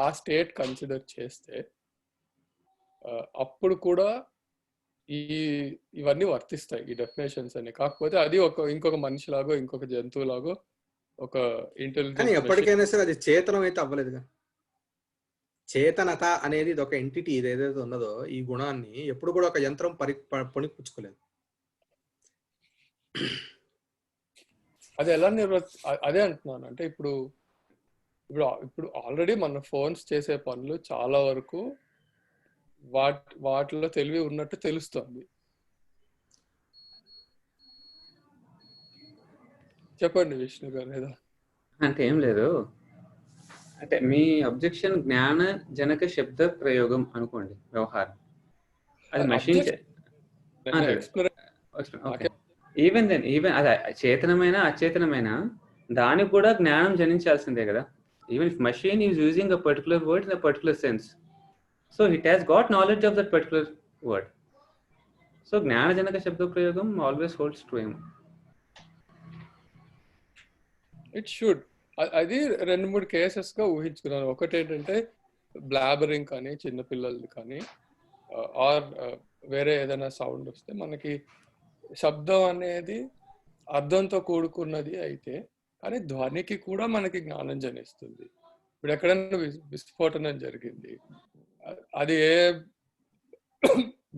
ఆ స్టేట్ కన్సిడర్ చేస్తే అప్పుడు కూడా ఇవన్నీ వర్తిస్తాయి, ఈ డెఫినేషన్స్ అని. కాకపోతే అది ఇంకొక మనిషిలాగో ఇంకొక జంతువులాగో ఒక ఇంటెలిజెంట్. ఎప్పటికైనా సరే అది చేతనం అయితే అవ్వలేదుగా. చేతనత అనేది ఒక ఎంటిటీ ఏదైతే ఉన్నదో ఈ గుణాన్ని ఎప్పుడు కూడా ఒక యంత్రం పొనిపుచ్చుకోలేదు. అది ఎలా అదే అంటున్నాను అంటే, ఇప్పుడు ఆల్రెడీ మన ఫోన్స్ చేసే పనులు చాలా వరకు వాటిలో తెలివి ఉన్నట్టు తెలుస్తుంది. చెప్పండి విష్ణు గారు. ఏదో అంటే ఏం లేదు, అంటే మీ అబ్జెక్షన్ జ్ఞాన జనక శబ్ద ప్రయోగం అనుకోండి, వ్యవహారం. అది మెషిన్ ఈవెన్ అది చేతనమైన అచేతనమైన దానికి కూడా జ్ఞానం జనించాల్సిందే కదా. Even if machine is using a particular word in a particular sense, so it has got knowledge of that particular word. So జ్ఞాన జనక శబ్ద ప్రయోగం always holds true. It should. అది 2-3 కేసెస్ గా ఊహించుకున్నాను. ఒకటి ఏంటంటే బ్లాబరింగ్ కానీ చిన్నపిల్లలది కానీ, ఆర్ వేరే ఏదైనా సౌండ్ వస్తే మనకి శబ్దం అనేది అర్థంతో కూడుకున్నది అయితే, కానీ ధ్వనికి కూడా మనకి జ్ఞానం జనిస్తుంది. ఇప్పుడు ఎక్కడైనా విస్ఫోటనం జరిగింది, అది ఏ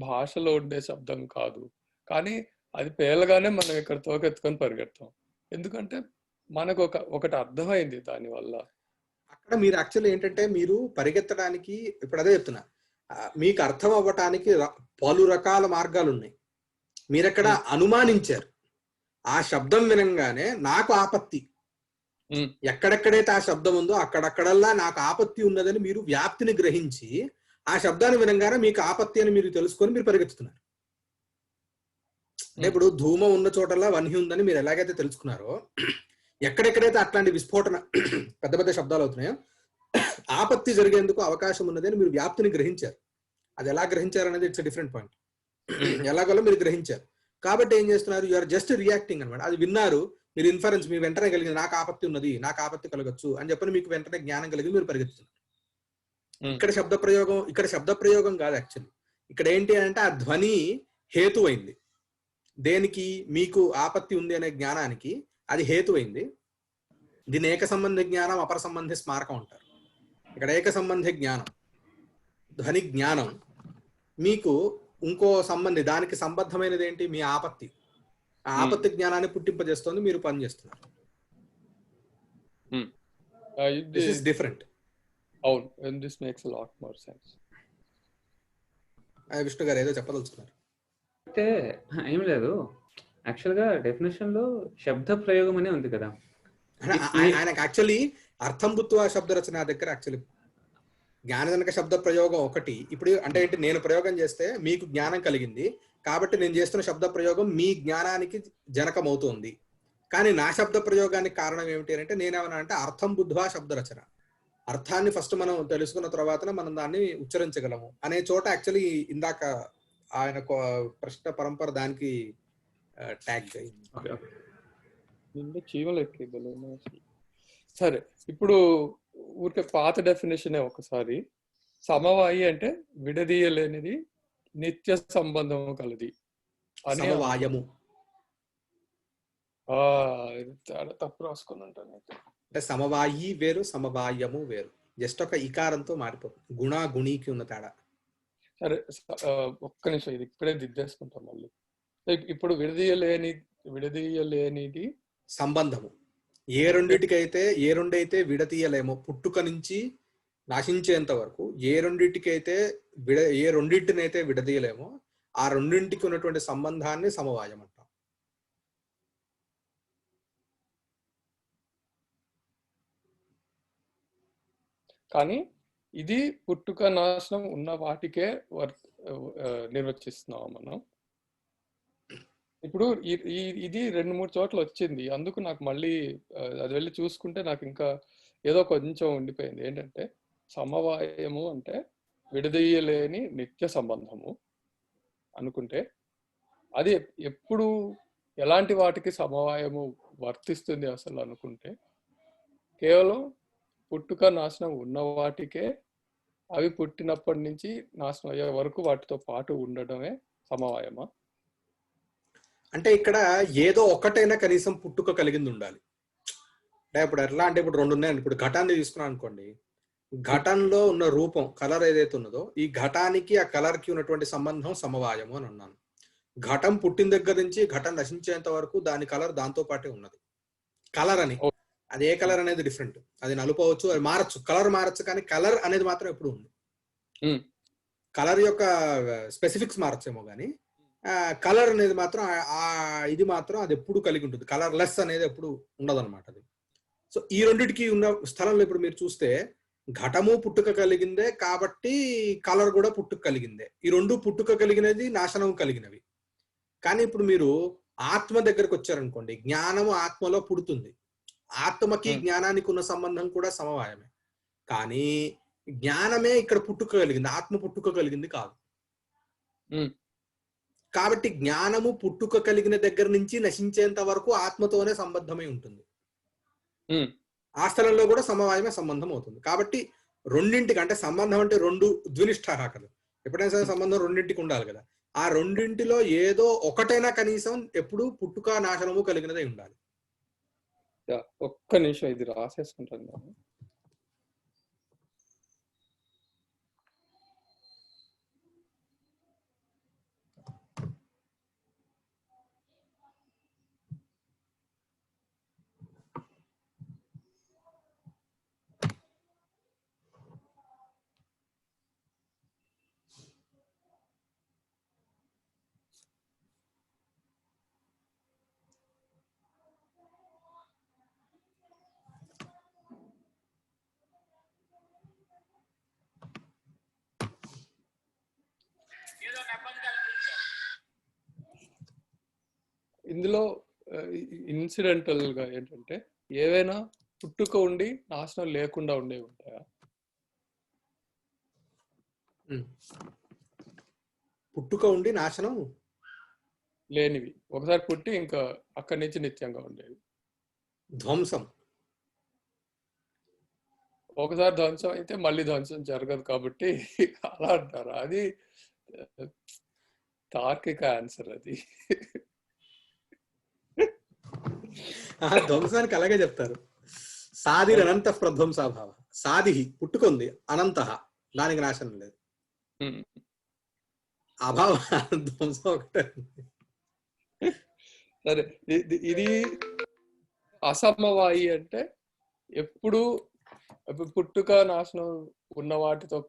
భాషలో ఉండే శబ్దం కాదు, కానీ అది పేలగానే మనం ఇక్కడ తోకెత్తుకొని పరిగెడతాం. ఎందుకంటే మనకు ఒకటి అర్థమైంది దానివల్ల. అక్కడ మీరు యాక్చువల్లీ ఏంటంటే మీరు పరిగెత్తడానికి, ఇప్పుడు అదే చెప్తున్నా, మీకు అర్థం అవ్వటానికి పలు రకాల మార్గాలు ఉన్నాయి. మీరక్కడ అనుమానించారు. ఆ శబ్దం వినంగానే నాకు ఆపత్తి, ఎక్కడెక్కడైతే ఆ శబ్దం ఉందో అక్కడక్కడల్లా నాకు ఆపత్తి ఉన్నదని మీరు వ్యాప్తిని గ్రహించి ఆ శబ్దాన్ని వినంగానే మీకు ఆపత్తి అని మీరు తెలుసుకొని మీరు పరిగెత్తుతున్నారు. అంటే ఇప్పుడు ధూమం ఉన్న చోటల్లా వన్హి ఉందని మీరు ఎలాగైతే తెలుసుకున్నారో, ఎక్కడెక్కడైతే అట్లాంటి విస్ఫోటన పెద్ద పెద్ద శబ్దాలు అవుతున్నాయో ఆపత్తి జరిగేందుకు అవకాశం ఉన్నది అని మీరు వ్యాప్తిని గ్రహించారు. అది ఎలా గ్రహించారు అనేది ఇట్స్ డిఫరెంట్ పాయింట్. ఎలాగోలో మీరు గ్రహించారు కాబట్టి ఏం చేస్తున్నారు, యు ఆర్ జస్ట్ రియాక్టింగ్ అనమాట. అది విన్నారు, మీరు ఇన్ఫరెన్స్ మీ వెంటనే కలిగింది, నాకు ఆపత్తి ఉన్నది, నాకు ఆపత్తి కలగచ్చు అని చెప్పని మీకు వెంటనే జ్ఞానం కలిగి మీరు పరిగెత్తుతున్నారు. ఇక్కడ శబ్ద ప్రయోగం కాదు యాక్చువల్లీ. ఇక్కడ ఏంటి అంటే ఆ ధ్వని హేతు అయింది. దేనికి? మీకు ఆపత్తి ఉంది అనే జ్ఞానానికి అది హేతు అయింది. దీన్ని ఏక సంబంధి జ్ఞానం, అపర సంబంధి స్మారకం అంటారు. ఇక్కడ ఏక సంబంధి జ్ఞానం, ధ్వని జ్ఞానం మీకు ఇంకో సంబంధి, దానికి సంబద్ధమైనది ఏంటి? మీ ఆపత్తి. ఆ ఆపత్తి జ్ఞానాన్ని పుట్టింపజేస్తుంది, మీరు పని చేస్తున్నారు. This is different. అవును, and this makes a lot more sense. Vishnu గారు ఏదో చెప్పదలుచుకున్నారు. అంటే ఏం లేదు, యాక్చువల్గా డెఫినేషన్ లో శబ్ద ప్రయోగం అనే ఉంది కదా. ఆయనకు యాక్చువల్లీ అర్థం బుత్వ శబ్ద రచన దగ్గర యాక్చువల్లీ జ్ఞానజనక శబ్ద ప్రయోగం ఒకటి. ఇప్పుడు అంటే ఏంటి, నేను ప్రయోగం చేస్తే మీకు జ్ఞానం కలిగింది కాబట్టి నేను చేస్తున్న శబ్ద ప్రయోగం మీ జ్ఞానానికి జనకం అవుతుంది. కానీ నా శబ్ద ప్రయోగానికి కారణం ఏమిటి అంటే నేనేమన్నా అంటే అర్థం బుద్ధ్వా శబ్ద రచన, అర్థాన్ని ఫస్ట్ మనం తెలుసుకున్న తర్వాత మనం దాన్ని ఉచ్చరించగలము అనే చోట యాక్చువల్లీ ఇందాక ఆయన ప్రశ్న పరంపర దానికి ట్యాగ్ అయింది. సరే, ఇప్పుడు ఊరికే పాత డెఫినేషన్ ఒకసారి. సమవాయి అంటే విడదీయలేనిది, నిత్య సంబంధం కలది అని. సమవాయము తప్పు రాసుకుని ఉంటాను. అంటే సమవాయి వేరు, సమవాయము వేరు. జస్ట్ ఒక ఇకారంతో మారిపోతుంది. గుణ గుణికి ఉన్న తేడా. సరే, ఒక్క నిమిషం, ఇది ఇక్కడే దిద్దేసుకుంటాం మళ్ళీ. ఇప్పుడు విడదీయలేనిది సంబంధము. ఏ రెండైతే విడతీయలేమో, పుట్టుక నుంచి నశించేంత వరకు ఏ రెండింటినైతే విడదీయలేమో ఆ రెండింటికి ఉన్నటువంటి సంబంధాన్ని సమవాయం అంటాం. కానీ ఇది పుట్టుక నాశనం ఉన్న వాటికే నిర్వచిస్తున్నాం మనం. ఇప్పుడు ఇది 2-3 చోట్ల వచ్చింది, అందుకు నాకు మళ్ళీ అది వెళ్ళి చూసుకుంటే నాకు ఇంకా ఏదో కొంచెం ఉండిపోయింది. ఏంటంటే సమవాయము అంటే విడదీయలేని నిత్య సంబంధము అనుకుంటే, అది ఎప్పుడు ఎలాంటి వాటికి సమవాయము వర్తిస్తుంది అసలు అనుకుంటే, కేవలం పుట్టుక నాశనం ఉన్న వాటికే, అవి పుట్టినప్పటి నుంచి నాశనం అయ్యే వరకు వాటితో పాటు ఉండడమే సమవాయమా? అంటే ఇక్కడ ఏదో ఒకటైనా కనీసం పుట్టుక కలిగింది ఉండాలి. అంటే ఇప్పుడు ఎట్లా అంటే, ఇప్పుడు 2 ఉన్నాయి. ఇప్పుడు ఘటాన్ని తీసుకున్నాను అనుకోండి, ఘటంలో ఉన్న రూపం, కలర్ ఏదైతే ఉన్నదో, ఈ ఘటానికి ఆ కలర్ కి ఉన్నటువంటి సంబంధం సమవాయము అని అన్నాను. ఘటం పుట్టిన దగ్గర నుంచి ఘటం నశించేంత వరకు దాని కలర్ దాంతో పాటే ఉన్నది. కలర్ అని, అది ఏ కలర్ అనేది డిఫరెంట్, అది నలుపు అవ్వచ్చు, అది మారచ్చు, కలర్ మారచ్చు, కానీ కలర్ అనేది మాత్రం ఎప్పుడు ఉంది. కలర్ యొక్క స్పెసిఫిక్స్ మారచ్చేమో కానీ కలర్ అనేది మాత్రం ఇది మాత్రం అది ఎప్పుడు కలిగి ఉంటుంది. కలర్ లెస్ అనేది ఎప్పుడు ఉండదు అనమాట అది. సో ఈ రెండింటికి ఉన్న స్థలంలో ఇప్పుడు మీరు చూస్తే ఘటము పుట్టుక కలిగిందే కాబట్టి కలర్ కూడా పుట్టుక కలిగిందే. ఈ రెండు పుట్టుక కలిగినది, నాశనం కలిగినవి. కానీ ఇప్పుడు మీరు ఆత్మ దగ్గరకు వచ్చారనుకోండి, జ్ఞానము ఆత్మలో పుడుతుంది. ఆత్మకి జ్ఞానానికి ఉన్న సంబంధం కూడా సమవాయమే. కానీ జ్ఞానమే ఇక్కడ పుట్టుక కలిగింది, ఆత్మ పుట్టుక కలిగింది కాదు. కాబట్టి జ్ఞానము పుట్టుక కలిగిన దగ్గర నుంచి నశించేంత వరకు ఆత్మతోనే సంబద్ధమై ఉంటుంది. ఆ స్థలంలో కూడా సమవాయమే సంబంధం అవుతుంది. కాబట్టి రెండింటికి, అంటే సంబంధం అంటే రెండు ద్వినిష్ఠ కదా, ఎప్పుడైనా సరే సంబంధం రెండింటికి ఉండాలి కదా. ఆ రెండింటిలో ఏదో ఒకటైనా కనీసం ఎప్పుడు పుట్టుక నాశనము కలిగినదై ఉండాలి. ఒక్క నిమిషం ఇది రాసేసుకుంటాను నేను. ఇందులో ఇన్సిడెంటల్ గా ఏంటంటే ఏవైనా పుట్టుక ఉండి నాశనం లేకుండా ఉండేవి ఉంటాయా? పుట్టుక ఉండి నాశనం లేనివి, ఒకసారి పుట్టి ఇంకా అక్కడి నుంచి నిత్యంగా ఉండేవి. ధ్వంసం. ఒకసారి ధ్వంసం అయితే మళ్ళీ ధ్వంసం జరగదు కాబట్టి అలా అంటారు. అది తార్కిక ఆన్సర్. అది ధ్వంసానికి అలాగే చెప్తారు. సాది అనంత ప్రధ్వంసాభావ. సాది పుట్టుకుంది, అనంత దానికి నాశనం లేదు. అభావ ధ్వంసం ఒకటే. సరే, ఇది అసమవాయి అంటే ఎప్పుడు పుట్టుక నాశనం ఉన్న వాటితో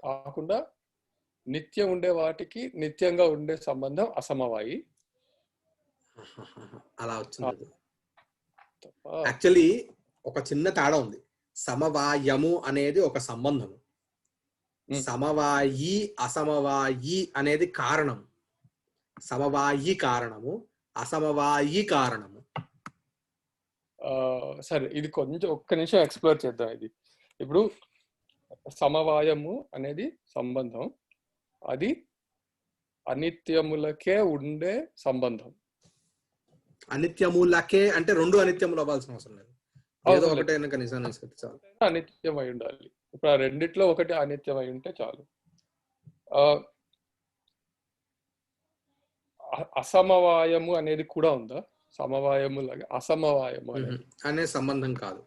కాకుండా నిత్యం ఉండే వాటికి నిత్యంగా ఉండే సంబంధం అసమవాయి. అలా వచ్చింది. యాక్చువల్లీ ఒక చిన్న తేడా ఉంది. సమవాయము అనేది ఒక సంబంధము, సమవాయి అసమవాయి అనేది కారణం. సమవాయి కారణము, అసమవాయి కారణము. సరే, ఇది కొంచెం ఒక్క నిమిషం ఎక్స్ప్లోర్ చేద్దాం. ఇది ఇప్పుడు సమవాయము అనేది సంబంధం, అది అనిత్యములకే ఉండే సంబంధం. అనిత్యములకే అంటే రెండు అనిత్యములు అవ్వాల్సిన అవసరం లేదు, ఏదో ఒకటైనా కనీసం చాలు. అనిత్యమై ఉండాలి. ఇప్పుడు ఆ రెండిట్లో ఒకటి అనిత్యమై ఉంటే చాలు. అసమవాయము అనేది కూడా ఉందా? సమవాయము లాగా అసమవాయము అనే సంబంధం కాదు,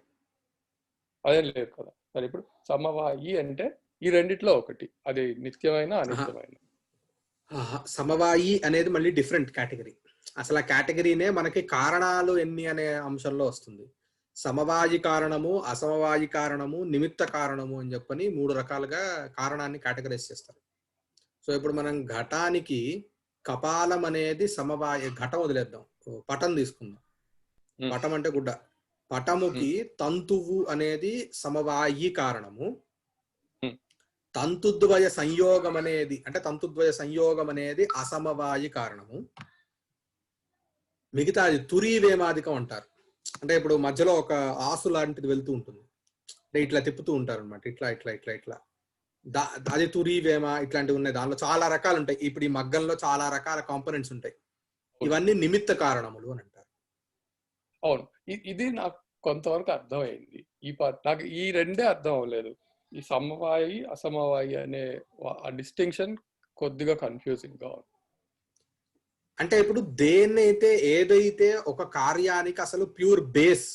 అదేం లేదు కదా. మరి ఇప్పుడు సమవాయి అంటే ఈ రెండిట్లో ఒకటి, అది నిత్యమైన అనిత్యమైన. సమవాయి అనేది మళ్ళీ డిఫరెంట్ కేటగిరీ. అసలు ఆ కేటగిరీనే మనకి కారణాలు ఎన్ని అనే అంశంలో వస్తుంది. సమవాయి కారణము, అసమవాయి కారణము, నిమిత్త కారణము అని చెప్పని 3 రకాలుగా కారణాన్ని కేటగరైజ్ చేస్తారు. సో ఇప్పుడు మనం ఘటానికి కపాలం అనేది సమవాయి. ఘటం వదిలేద్దాం, పటం తీసుకుందాం. పటం అంటే గుడ్డ. పటముకి తంతువు అనేది సమవాయి కారణము. తంతుద్వయ సంయోగం అనేది అంటే తంతుద్వయ సంయోగం అనేది అసమవాయి కారణము. మిగతాది తురీవేమాదికం అంటారు. అంటే ఇప్పుడు మధ్యలో ఒక ఆసు లాంటిది వెళ్తూ ఉంటుంది, అంటే ఇట్లా తిప్పుతూ ఉంటారు అనమాట, ఇట్లా ఇట్లా ఇట్లా ఇట్లా. అది తురీవేమ ఇట్లాంటివి ఉన్నాయి. దానిలో చాలా రకాలు ఉంటాయి. ఇప్పుడు ఈ మగ్గంలో చాలా రకాల కాంపోనెంట్స్ ఉంటాయి. ఇవన్నీ నిమిత్త కారణములు అని అంటారు. అవును, ఇది నాకు కొంతవరకు అర్థమైంది. నాకు ఈ రెండే అర్థం అవ్వలేదు. ఈ సమవాయి అసమవాయి అనే ఆ డిస్టింక్షన్ కొద్దిగా కన్ఫ్యూజింగ్ గా ఉంది. అంటే ఇప్పుడు దేన్నైతే ఏదైతే ఒక కార్యానికి అసలు ప్యూర్ బేస్,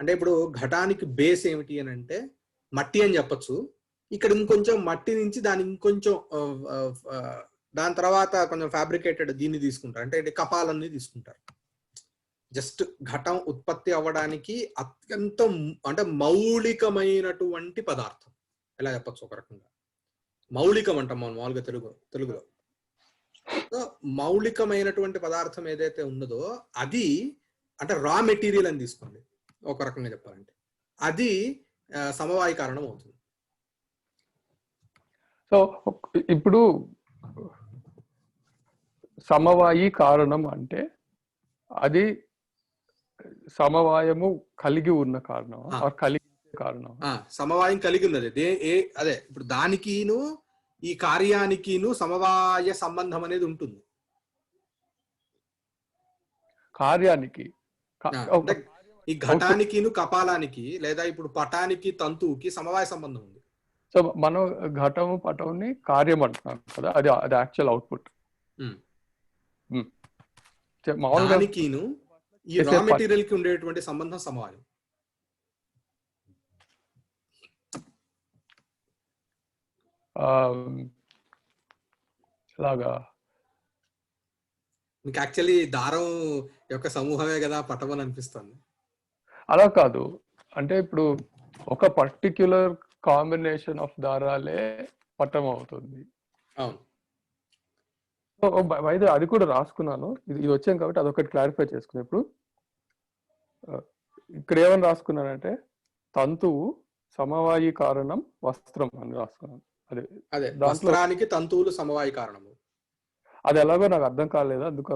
అంటే ఇప్పుడు ఘటానికి బేస్ ఏమిటి అని అంటే మట్టి అని చెప్పచ్చు. ఇక్కడ ఇంకొంచెం మట్టి నుంచి దాని ఇంకొంచెం దాని తర్వాత కొంచెం ఫ్యాబ్రికేటెడ్ దీన్ని తీసుకుంటారు, అంటే కపాలన్నీ తీసుకుంటారు. జస్ట్ ఘటం ఉత్పత్తి అవ్వడానికి అత్యంత అంటే మౌలికమైనటువంటి పదార్థం, ఎలా చెప్పచ్చు ఒక రకంగా. మౌలికం అంటాం మనం మామూలుగా తెలుగులో. మౌలికమైనటువంటి పదార్థం ఏదైతే ఉన్నదో అది అంటే రా మెటీరియల్ అని తీసుకోండి ఒక రకంగా చెప్పాలంటే, అది సమవాయి కారణం అవుతుంది. సో ఇప్పుడు సమవాయి కారణం అంటే అది సమవాయము కలిగి ఉన్న కారణం, కలిగించే కారణం. సమవాయం కలిగి ఉన్నది అదే. ఇప్పుడు దానికిను ఈ కార్యానికిను సమవాయ సంబంధం అనేది ఉంటుంది. కార్యానికి ఈ ఘటానికిను కపాలానికి లేదా ఇప్పుడు పటానికి తంతువుకి సమవాయ సంబంధం ఉంది. సో మనం ఘటము పటంని కార్యం అంటున్నాం కదా, అది యాక్చువల్ అవుట్పుట్. మామూలుగా దానికిను ఈ రా మెటీరియల్ కి ఉండేటువంటి సంబంధం సమవాయం. లాగా మీకు యాక్చువల్లీ దారం యొక్క సమూహమే కదా పటం అని అనిపిస్తుంది. అలా కాదు, అంటే ఇప్పుడు ఒక పర్టిక్యులర్ కాంబినేషన్ ఆఫ్ దారాలే పటం అవుతుంది. అవును, అయితే అది కూడా రాసుకున్నాను, ఇది వచ్చాం కాబట్టి అదొకటి క్లారిఫై చేసుకున్నాను. ఇప్పుడు ఇక్కడ ఏమని రాసుకున్నానంటే తంతువు సమవాయి కారణం వస్త్రం అని రాసుకున్నాను. అదే వస్త్రానికి తంతువులు సమవాయి కారణము. అది ఎలాగో నాకు అర్థం కాలేదు, అందుకు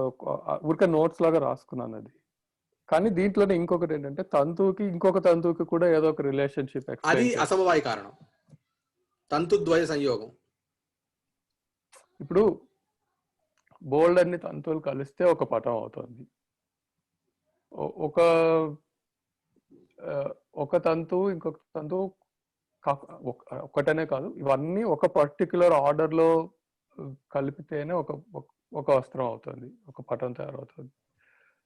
ఊరికే నోట్స్ లాగా రాసుకున్నాను అది. కానీ దీంట్లోనే ఇంకొకటి ఏంటంటే తంతువుకి ఇంకొక తంతువుకి కూడా ఏదో ఒక రిలేషన్షిప్, అది అసమవాయి కారణం, తంతుద్వయ సంయోగం. ఇప్పుడు బోల్డ్ అన్ని తంతువులు కలిస్తే ఒక పటం అవుతుంది. ఒక తంతువు ఇంకొక తంతువు ఒకటనే కాదు, ఇవన్నీ ఒక పర్టిక్యులర్ ఆర్డర్ లో కలిపితేనే ఒక వస్త్రం అవుతుంది, ఒక పటం తయారవుతుంది.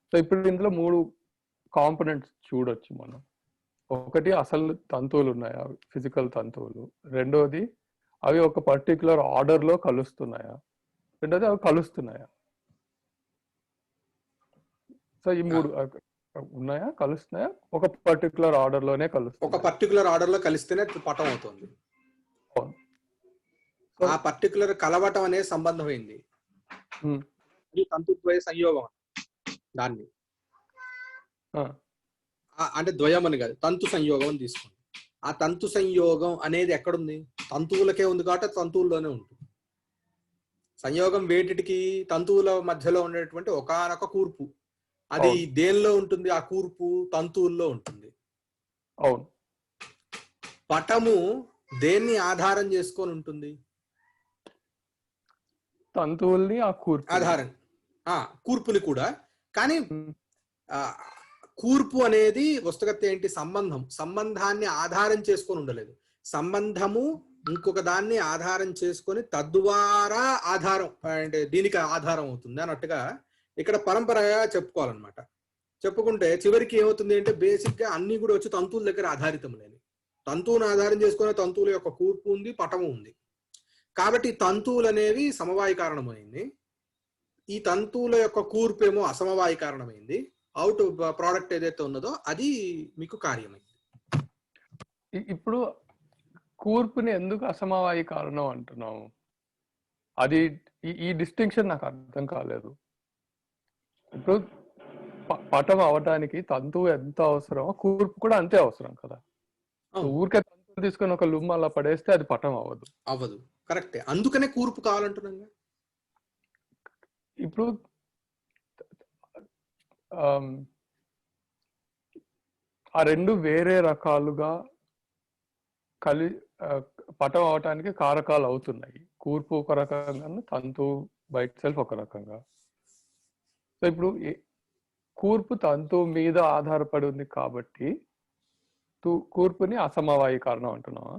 సో ఇప్పుడు ఇందులో 3 కాంపోనెంట్స్ చూడొచ్చు మనం. ఒకటి అసలు తంతువులు ఉన్నాయా, ఫిజికల్ తంతువులు. రెండోది అవి ఒక పర్టిక్యులర్ ఆర్డర్ లో కలుస్తున్నాయా. రెండోది అవి కలుస్తున్నాయా. సో ఈ 3 ఉన్నాయా, కలుస్తున్నాయా, ఒక పర్టిక్యులర్ ఆర్డర్ లోనే కలుస్తాయి. ఒక పర్టిక్యులర్ ఆర్డర్ లో కలిస్తేనే పటం అవుతుంది. ఆ పర్టిక్యులర్ కలవటం అనే సంబంధం అయింది, ఈ తంతుద్వయ సంయోగం. దాన్ని అంటే ద్వయం అని కాదు, తంతు సంయోగం అని తీసుకోండి. ఆ తంతు సంయోగం అనేది ఎక్కడుంది? తంతువులకే ఉంది కాబట్టి తంతువుల్లోనే ఉంటుంది. సంయోగం వేటికి? తంతువుల మధ్యలో ఉండేటువంటి ఒకానొక కూర్పు. అది దేనిలో ఉంటుంది? ఆ కూర్పు తంతువుల్లో ఉంటుంది. అవును. పటము దేన్ని ఆధారం చేసుకొని ఉంటుంది? తంతువుల్ని, ఆ కూర్పు ఆధారం, కూర్పుని కూడా. కానీ కూర్పు అనేది వస్తుగత ఏంటి? సంబంధం. సంబంధాన్ని ఆధారం చేసుకొని ఉండలేదు. సంబంధము ఇంకొక దాన్ని ఆధారం చేసుకొని తద్వారా ఆధారం అంటే దీనికి ఆధారం అవుతుంది అన్నట్టుగా ఇక్కడ పరంపరగా చెప్పుకోవాలన్నమాట. చెప్పుకుంటే చివరికి ఏమవుతుంది అంటే బేసిక్ గా అన్ని కూడా వచ్చి తంతువుల దగ్గర ఆధారితం లేని, తంతువును ఆధారం చేసుకునే తంతువుల యొక్క కూర్పు ఉంది, పటము ఉంది. కాబట్టి తంతువులు అనేవి సమవాయి కారణమైంది, ఈ తంతువుల యొక్క కూర్పు ఏమో అసమవాయి కారణమైంది. అవుట్ ప్రోడక్ట్ ఏదైతే ఉన్నదో అది మీకు కార్యమైంది. ఇప్పుడు కూర్పుని ఎందుకు అసమవాయి కారణం అంటున్నాము? అది ఈ డిస్టింక్షన్ నాకు అర్థం కాలేదు. ఇప్పుడు పటం అవటానికి తంతువు ఎంత అవసరమో కూర్పు కూడా అంతే అవసరం కదా. ఊరికే తంతువు తీసుకొని ఒక లుమ్మ అలా పడేస్తే అది పటం అవ్వదు. కరెక్టే, అందుకనే కూర్పు కావాలంటున్నాను. ఇప్పుడు ఆ రెండు వేరే రకాలుగా పటం అవటానికి కారకాలు అవుతున్నాయి. కూర్పు ఒక రకంగా, తంతువు బయట సెల్ఫ్ ఒక రకంగా. సో ఇప్పుడు కూర్పు తంతువు మీద ఆధారపడి ఉంది కాబట్టి కూర్పుని అసమవాయి కారణం అంటున్నావా?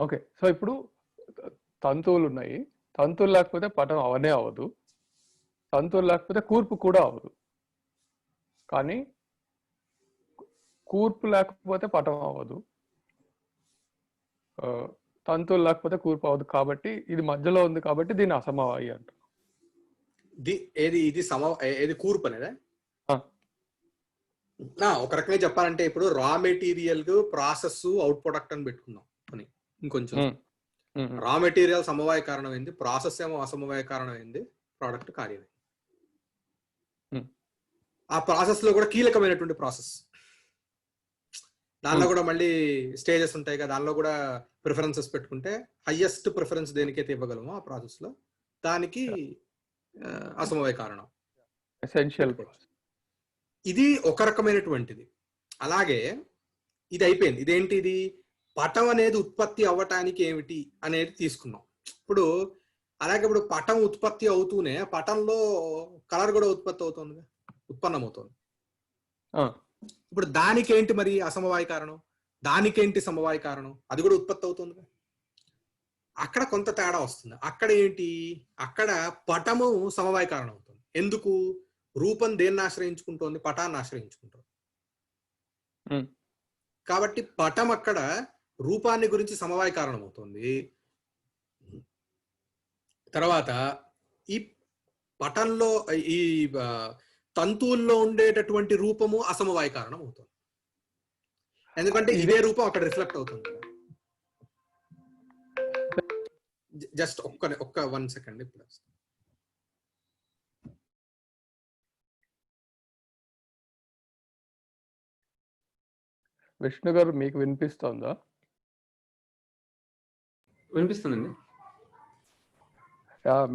ఓకే. సో ఇప్పుడు తంతువులు ఉన్నాయి, తంతువులు లేకపోతే పటం అవనే అవ్వదు, తంతువులు లేకపోతే కూర్పు కూడా అవ్వదు. కానీ కూర్పు లేకపోతే పటం అవ్వదు, తంతువులు లేకపోతే కూర్పు అవ్వదు. కాబట్టి ఇది మధ్యలో ఉంది కాబట్టి దీన్ని అసమవాయి అంటారు. ఇది కూర్పు అనేదా? ఒక రకంగా చెప్పాలంటే ఇప్పుడు raw material process out product అని పెట్టుకుందాం అని. ఇంకొంచెం రా మెటీరియల్ సమవాయ కారణమైంది, ప్రాసెస్ ఏమో అసమవాయ కారణమైంది, ప్రోడక్ట్ కార్యమైంది. ఆ ప్రాసెస్ లో కూడా కీలకమైనటువంటి ప్రాసెస్, దానిలో కూడా మళ్ళీ స్టేజెస్ ఉంటాయి కదా, దానిలో కూడా ప్రిఫరెన్సెస్ పెట్టుకుంటే హైయెస్ట్ ప్రిఫరెన్స్ దేనికైతే ఇవ్వగలమో ఆ ప్రాసెస్ లో దానికి అసమవాయ కారణం ఎసెన్షియల్. ఇది ఒక రకమైనటువంటిది. అలాగే ఇది అయిపోయింది. ఇదేంటి? ఇది పటం అనేది ఉత్పత్తి అవ్వటానికి ఏమిటి అనేది తీసుకున్నాం. ఇప్పుడు అలాగే ఇప్పుడు పటం ఉత్పత్తి అవుతూనే పటంలో కలర్ కూడా ఉత్పన్నమవుతుంది. ఇప్పుడు దానికేంటి మరి అసమవాయి కారణం? దానికేంటి సమవాయి కారణం? అది కూడా ఉత్పత్తి అవుతుంది. అక్కడ కొంత తేడా వస్తుంది. అక్కడ ఏంటి, అక్కడ పటము సమవాయ కారణం అవుతుంది. ఎందుకు? రూపం దేన్ని ఆశ్రయించుకుంటోంది? పటాన్ని ఆశ్రయించుకుంటుంది. కాబట్టి పటం అక్కడ రూపాన్ని గురించి సమవాయ కారణం అవుతుంది. తర్వాత ఈ పటంలో ఈ తంతువుల్లో ఉండేటటువంటి రూపము అసమవాయ కారణం అవుతుంది. ఎందుకంటే ఇదే రూపం అక్కడ రిఫ్లెక్ట్ అవుతుంది. జస్ట్ ఒక్క 1 సెకండ్. ఇప్పుడు విష్ణు గారు మీకు వినిపిస్తుందా? వినిపిస్తుందండి.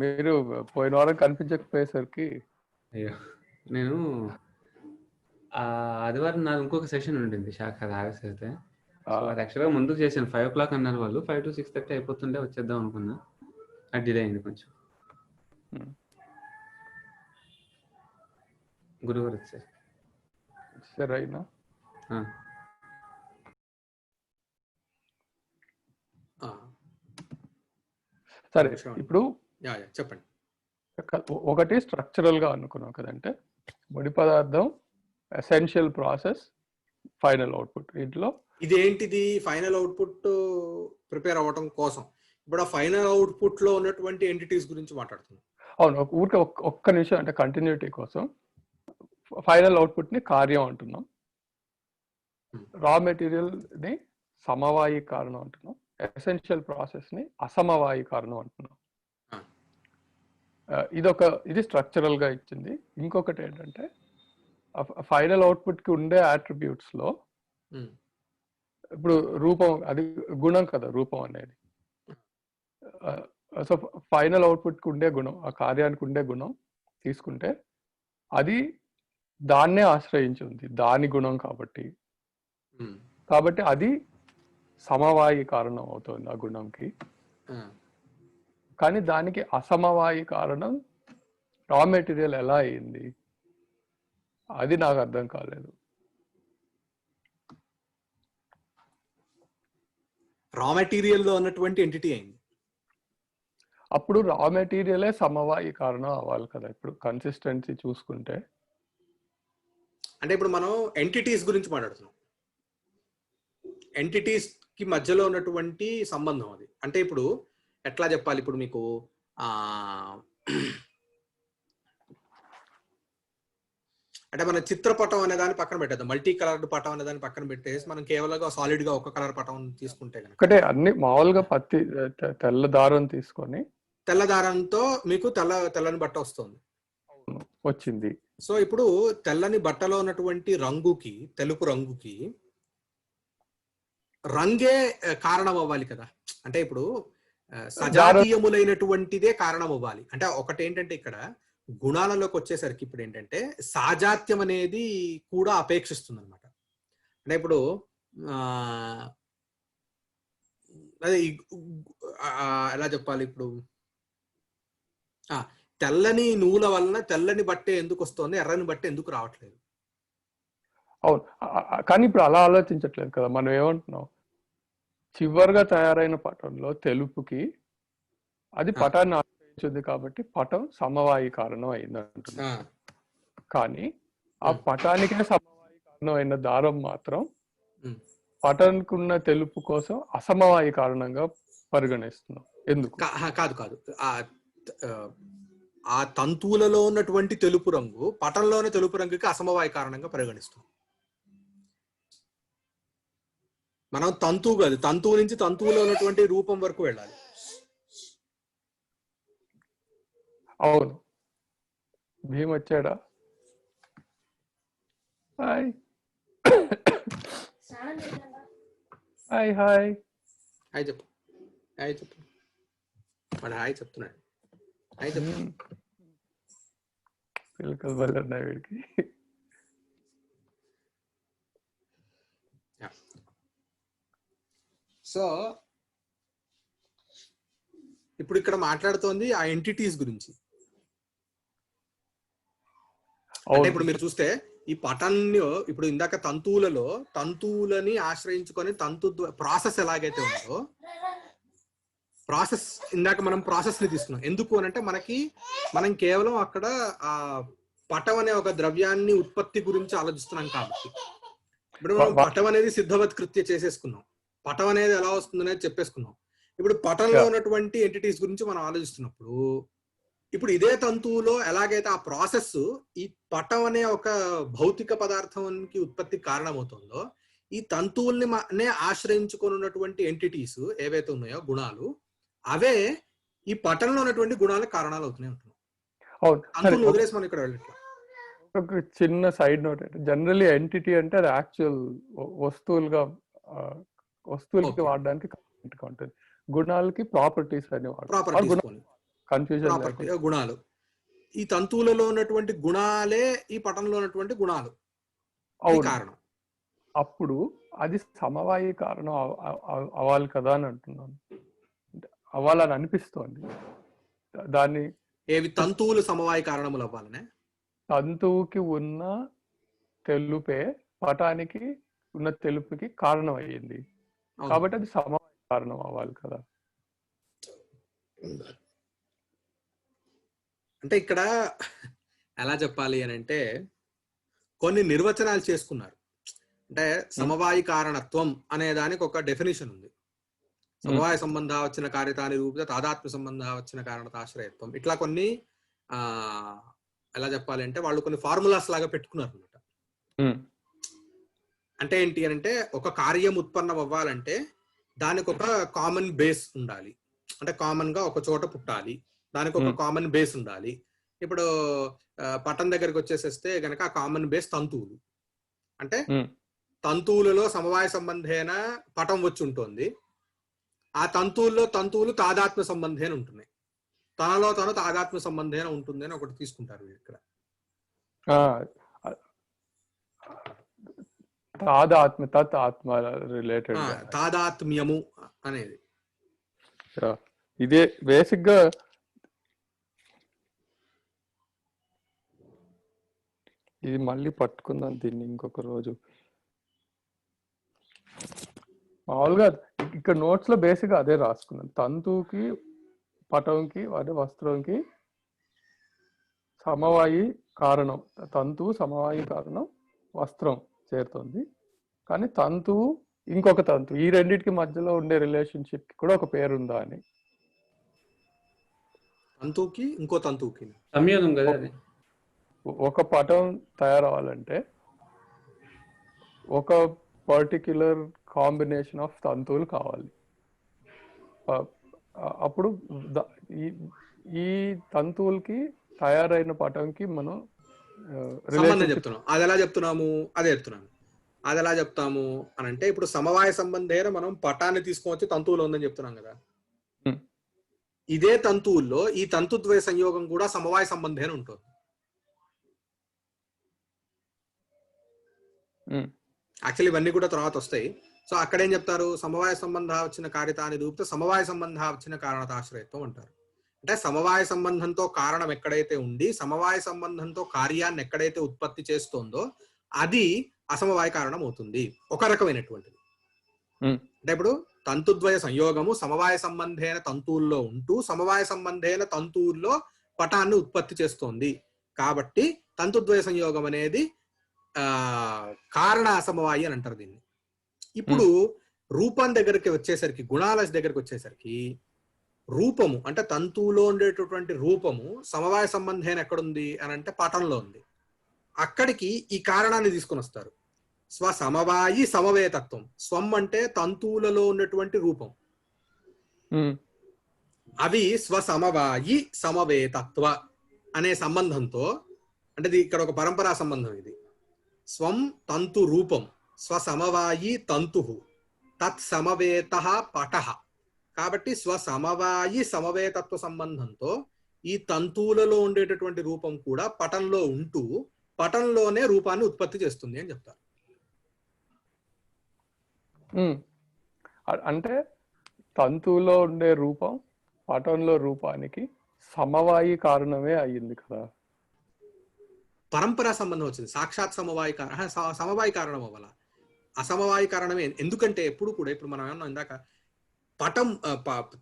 మీరు పోయిన వారం కనిపించకపోయేసరికి అయ్యో, నేను ఆదివారం నాది ఇంకొక సెషన్ ఉండింది శాఖ ఆగస్ట్ అయితే. అది యాక్చువల్గా ముందుకు చేశాను. 5 o'clock అన్నారు వాళ్ళు. 5 to 6:30 అయిపోతుండే వచ్చేద్దాం అనుకున్నా. అది డిలే అయింది కొంచెం. గురువారు వచ్చారు. సరేనా? సరే, ఇప్పుడు చెప్పండి. ఒకటి స్ట్రక్చరల్ గా అనుకున్నాం కదంటే ముడి పదార్థం, ఎసెన్షియల్ ప్రాసెస్, ఫైనల్ అవుట్పుట్. ఇంట్లో ఇదేంటిది ఫైనల్ అవుట్పుట్ ప్రిపేర్ అవ్వటం కోసం. ఇప్పుడు ఆ ఫైనల్ అవుట్పుట్ లో ఉన్నటువంటి ఎంటిటీస్ గురించి మాట్లాడుతున్నాం. అవును, ఊరికే ఒక్క నిమిషం, అంటే కంటిన్యూటీ కోసం ఫైనల్ అవుట్పుట్ ని కార్యం అంటున్నాం, రా మెటీరియల్ ని సమవాయి కారణం అంటున్నాం, ఎసెన్షియల్ ప్రాసెస్ ని అసమవాయి కారణం అంటున్నాం. ఇది స్ట్రక్చరల్ గా ఇచ్చింది. ఇంకొకటి ఏంటంటే ఫైనల్ అవుట్పుట్ కి ఉండే అట్రిబ్యూట్స్ లో ఇప్పుడు రూపం, అది గుణం కదా రూపం అనేది. సో ఫైనల్ అవుట్పుట్ కి ఉండే గుణం, ఆ కార్యానికి ఉండే గుణం తీసుకుంటే అది దాన్నే ఆశ్రయించి ఉంది, దాని గుణం కాబట్టి అది సమవాయి కారణం అవుతుంది ఆ గుణంకి. కానీ దానికి అసమవాయి కారణం రా మెటీరియల్ ఎలా అయింది, అది నాకు అర్థం కాలేదు. రా మెటీరియల్ లో ఉన్నటువంటి ఎంటిటీ అయింది. అప్పుడు రా మెటీరియలే సమవాయి కారణం అవ్వాలి కదా. ఇప్పుడు కన్సిస్టెన్సీ చూసుకుంటే, అంటే ఇప్పుడు మనం ఎంటిటీస్ గురించి మాట్లాడుతున్నాం. ఎంటిటీస్ కి మధ్యలో ఉన్నటువంటి సంబంధం అది. అంటే ఇప్పుడు ఎట్లా చెప్పాలి, ఇప్పుడు మీకు అంటే మన చిత్రపటం అనే దాన్ని పక్కన పెట్టేద్దాం, మల్టీ కలర్డ్ పటం అనే దాన్ని పక్కన పెట్టేసి మనం కేవలంగా సాలిడ్ గా ఒక కలర్ పటం తీసుకుంటే కనుక, ఒకటే అన్ని మామూలుగా పత్తి తెల్ల దారం తీసుకొని, తెల్ల దారంతో మీకు తెల్లని బట్ట వస్తుంది వచ్చింది. సో ఇప్పుడు తెల్లని బట్టలో ఉన్నటువంటి రంగుకి, తెలుపు రంగుకి రంగే కారణం అవ్వాలి కదా. అంటే ఇప్పుడు సజాతీయములైనటువంటిదే కారణం అవ్వాలి. అంటే ఒకటి ఏంటంటే ఇక్కడ గుణాలలోకి వచ్చేసరికి ఇప్పుడు ఏంటంటే సాజాత్యం అనేది కూడా అపేక్షిస్తుంది అనమాట. అంటే ఇప్పుడు అదే ఎలా చెప్పాలి, ఇప్పుడు తెల్లని నూల వలన తెల్లని బట్టే ఎందుకు వస్తుంది, ఎర్రని బట్టే ఎందుకు రావట్లేదు? అవును, కానీ ఇప్పుడు అలా ఆలోచించట్లేదు కదా. మనం ఏమంటున్నాం, చివరిగా తయారైన పటంలో తెలుపుకి అది పటాన్ని ఆశ్రయించింది కాబట్టి పటం సమవాయి కారణం అయింది అంటున్నాం. కానీ ఆ పటానికే సమవాయి కారణం అయిన దారం మాత్రం పటానికి ఉన్న తెలుపు కోసం అసమవాయి కారణంగా పరిగణిస్తున్నాం. ఎందుకు? కాదు ఆ తంతువులలో ఉన్నటువంటి తెలుపు రంగు పటంలోని తెలుపు రంగుకి అసమవాయి కారణంగా పరిగణిస్తాం. మనం తంతువు కాదు, తంతువు నుంచి తంతువులో ఉన్నటువంటి రూపం వరకు వెళ్ళాలి. అవును. భీమ్ వచ్చాడా? హాయ్ హాయ్ హాయ్ హాయ్ చెప్పు, హాయ్ చెప్పు, వాడు హాయ్ చెప్తున్నాడు. హాయ్ చెప్పు. పిల్లకలు బలి ఉన్నాయి వీడికి. సో ఇప్పుడు ఇక్కడ మాట్లాడుతోంది ఆ ఎంటిటీస్ గురించి. అంటే ఇప్పుడు మీరు చూస్తే ఈ పటాన్ని, ఇప్పుడు ఇందాక తంతువులని ఆశ్రయించుకొని తంతు ప్రాసెస్ ఎలాగైతే ఉందో ప్రాసెస్, ఇందాక మనం ప్రాసెస్ ని తీసుకున్నాం. ఎందుకు అని అంటే మనం కేవలం అక్కడ ఆ పటం అనే ఒక ద్రవ్యాన్ని ఉత్పత్తి గురించి ఆలోచిస్తున్నాం కాబట్టి. ఇప్పుడు మనం పటం అనేది సిద్ధవత్ కృత్య చేసేసుకున్నాం, పటం అనేది ఎలా వస్తుంది అనేది చెప్పేసుకున్నాం. ఇప్పుడు పటంలో ఉన్నటువంటి ఎంటిటీస్ గురించి మనం ఆలోచిస్తున్నప్పుడు, ఇప్పుడు ఇదే తంతువులో ఎలాగైతే ఆ ప్రాసెస్ ఈ పటం అనే ఒక భౌతిక పదార్థానికి ఉత్పత్తి కారణమవుతుందో, ఈ తంతువుల్ని ఆశ్రయించుకొని ఉన్నటువంటి ఎంటిటీస్ ఏవైతే ఉన్నాయో గుణాలు, అవే ఈ పటంలో ఉన్నటువంటి గుణాలకు కారణాలు అవుతున్నాయి అంటున్నాం. తంతువులు వదిలేసి మనం ఇక్కడ వెళ్ళట్లా. ఒక చిన్న సైడ్ నోట్ అంటే జనరల్లీ ఎంటిటీ అంటే అది యాక్చువల్ వస్తువులకి వాడడానికి ఉంటుంది. గుణాలకి ప్రాపర్టీస్ అని కన్ఫ్యూజన్ గుణాలు. ఈ తంతువులలో ఉన్నటువంటి గుణాలే ఈ పటంలో ఉన్నటువంటి గుణాలు కారణం. అప్పుడు అది సమవాయి కారణం అవ్వాలి కదా అని అంటున్నాను, అవ్వాలని అనిపిస్తోంది. దాన్ని ఏవి తంతువులు సమవాయి కారణములు అవ్వాలనే? తంతువుకి ఉన్న తెలుపే పటానికి ఉన్న తెలుపుకి కారణం అయ్యింది కాబట్టి అది సమవాయి కారణం అవ్వాలి కదా. అంటే ఇక్కడ ఎలా చెప్పాలి అని అంటే, కొన్ని నిర్వచనాలు చేసుకున్నారు. అంటే సమవాయి కారణత్వం అనే దానికి ఒక డెఫినేషన్ ఉంది. సమవాయ సంబంధ వచ్చిన కార్యతాని రూపిత తాదాత్మ్య సంబంధ వచ్చిన కారణతాశ్రయత్వం, ఇట్లా కొన్ని ఎలా చెప్పాలి అంటే వాళ్ళు కొన్ని ఫార్ములాస్ లాగా పెట్టుకున్నారు అనమాట. అంటే ఏంటి అని అంటే, ఒక కార్యం ఉత్పన్నం అవ్వాలంటే దానికి ఒక కామన్ బేస్ ఉండాలి. అంటే కామన్ గా ఒక చోట పుట్టాలి, దానికి ఒక కామన్ బేస్ ఉండాలి. ఇప్పుడు పటం దగ్గరికి వచ్చేసేస్తే గనక ఆ కామన్ బేస్ తంతువులు. అంటే తంతువులలో సమవాయ సంబంధేన పటం వచ్చి ఉంటుంది. ఆ తంతువులు తాదాత్మ్య సంబంధేన ఉంటున్నాయి. తనలో తను తాదాత్మ్య సంబంధేన ఉంటుంది అని ఒకటి తీసుకుంటారు ఇక్కడ. తాదాత్మ్యము అనేది ఇదే బేసిక్ గా. ఇది మళ్ళీ పట్టుకుందాం దీన్ని ఇంకొక రోజు. మామూలుగా ఇక్కడ నోట్స్ లో బేసిక్ గా అదే రాసుకున్నాను. తంతువుకి పటంకి అదే వస్త్రంకి సమవాయి కారణం, తంతువు సమవాయి కారణం వస్త్రం చేరుతుంది. కానీ తంతువు ఇంకొక తంతువు, ఈ రెండింటికి మధ్యలో ఉండే రిలేషన్షిప్ కి కూడా ఒక పేరు ఉందా అని. తంతువుకి ఇంకో తంతువుకి సంయోగం కదా అది. ఒక పటం తయారవ్వాలంటే ఒక పర్టిక్యులర్ కాంబినేషన్ ఆఫ్ తంతువులు కావాలి. అప్పుడు ఈ తంతువులకి తయారైన పటంకి మనం చెప్తున్నాం. అది ఎలా చెప్తున్నాము అది ఎలా చెప్తాము అని అంటే, ఇప్పుడు సమవాయ సంబంధేన మనం పటాన్ని తీసుకొచ్చి తంతువులో ఉందని చెప్తున్నాం కదా. ఇదే తంతువుల్లో ఈ తంతుద్వయ సంయోగం కూడా సమవాయ సంబంధేన ఉంటుంది. యాక్చువల్లీ ఇవన్నీ కూడా తర్వాత వస్తాయి. సో అక్కడ ఏం చెప్తారు, సమవాయ సంబంధ వచ్చిన కార్యతాని రూపిత సమవాయ సంబంధ వచ్చిన కారణతాశ్రయత్వం అంటారు. అంటే సమవాయ సంబంధంతో కారణం ఎక్కడైతే ఉండి సమవాయ సంబంధంతో కార్యాన్ని ఎక్కడైతే ఉత్పత్తి చేస్తోందో అది అసమవాయ కారణం అవుతుంది, ఒక రకమైనటువంటిది. అంటే ఇప్పుడు తంతుద్వయ సంయోగము సమవాయ సంబంధైన తంతువుల్లో ఉంటూ సమవాయ సంబంధైన తంతువుల్లో పటాన్ని ఉత్పత్తి చేస్తోంది కాబట్టి తంతుద్వయ సంయోగం అనేది కారణ అసమవాయి అని అంటారు దీన్ని. ఇప్పుడు రూపం దగ్గరికి వచ్చేసరికి, గుణాల దగ్గరికి వచ్చేసరికి, రూపము అంటే తంతువులో ఉండేటటువంటి రూపము సమవాయ సంబంధైన ఎక్కడుంది అని అంటే పటంలో ఉంది. అక్కడికి ఈ కారణాన్ని తీసుకుని వస్తారు. స్వసమవాయి సమవేతత్వం. స్వం అంటే తంతువులలో ఉన్నటువంటి రూపం, అవి స్వసమవాయి సమవేతత్వ అనే సంబంధంతో, అంటే ఇక్కడ ఒక పరంపరా సంబంధం ఇది. స్వం తంతు రూపం స్వసమవాయి తంతు తత్ సమవేత పటః. కాబట్టి స్వసమవాయి సమవేతత్వ సంబంధంతో ఈ తంతువులలో ఉండేటటువంటి రూపం కూడా పటంలో ఉంటూ పటంలోనే రూపాన్ని ఉత్పత్తి చేస్తుంది అని చెప్తారు. అంటే తంతువులో ఉండే రూపం పటంలో రూపానికి సమవాయి కారణమే అయ్యింది కదా. పరంపరా సంబంధం వచ్చింది, సాక్షాత్ సమవాయి సమవాయి కారణం అవ్వాల, అసమవాయి కారణమే. ఎందుకంటే ఎప్పుడు కూడా, ఇప్పుడు మనం ఏమన్నా ఇందాక పటం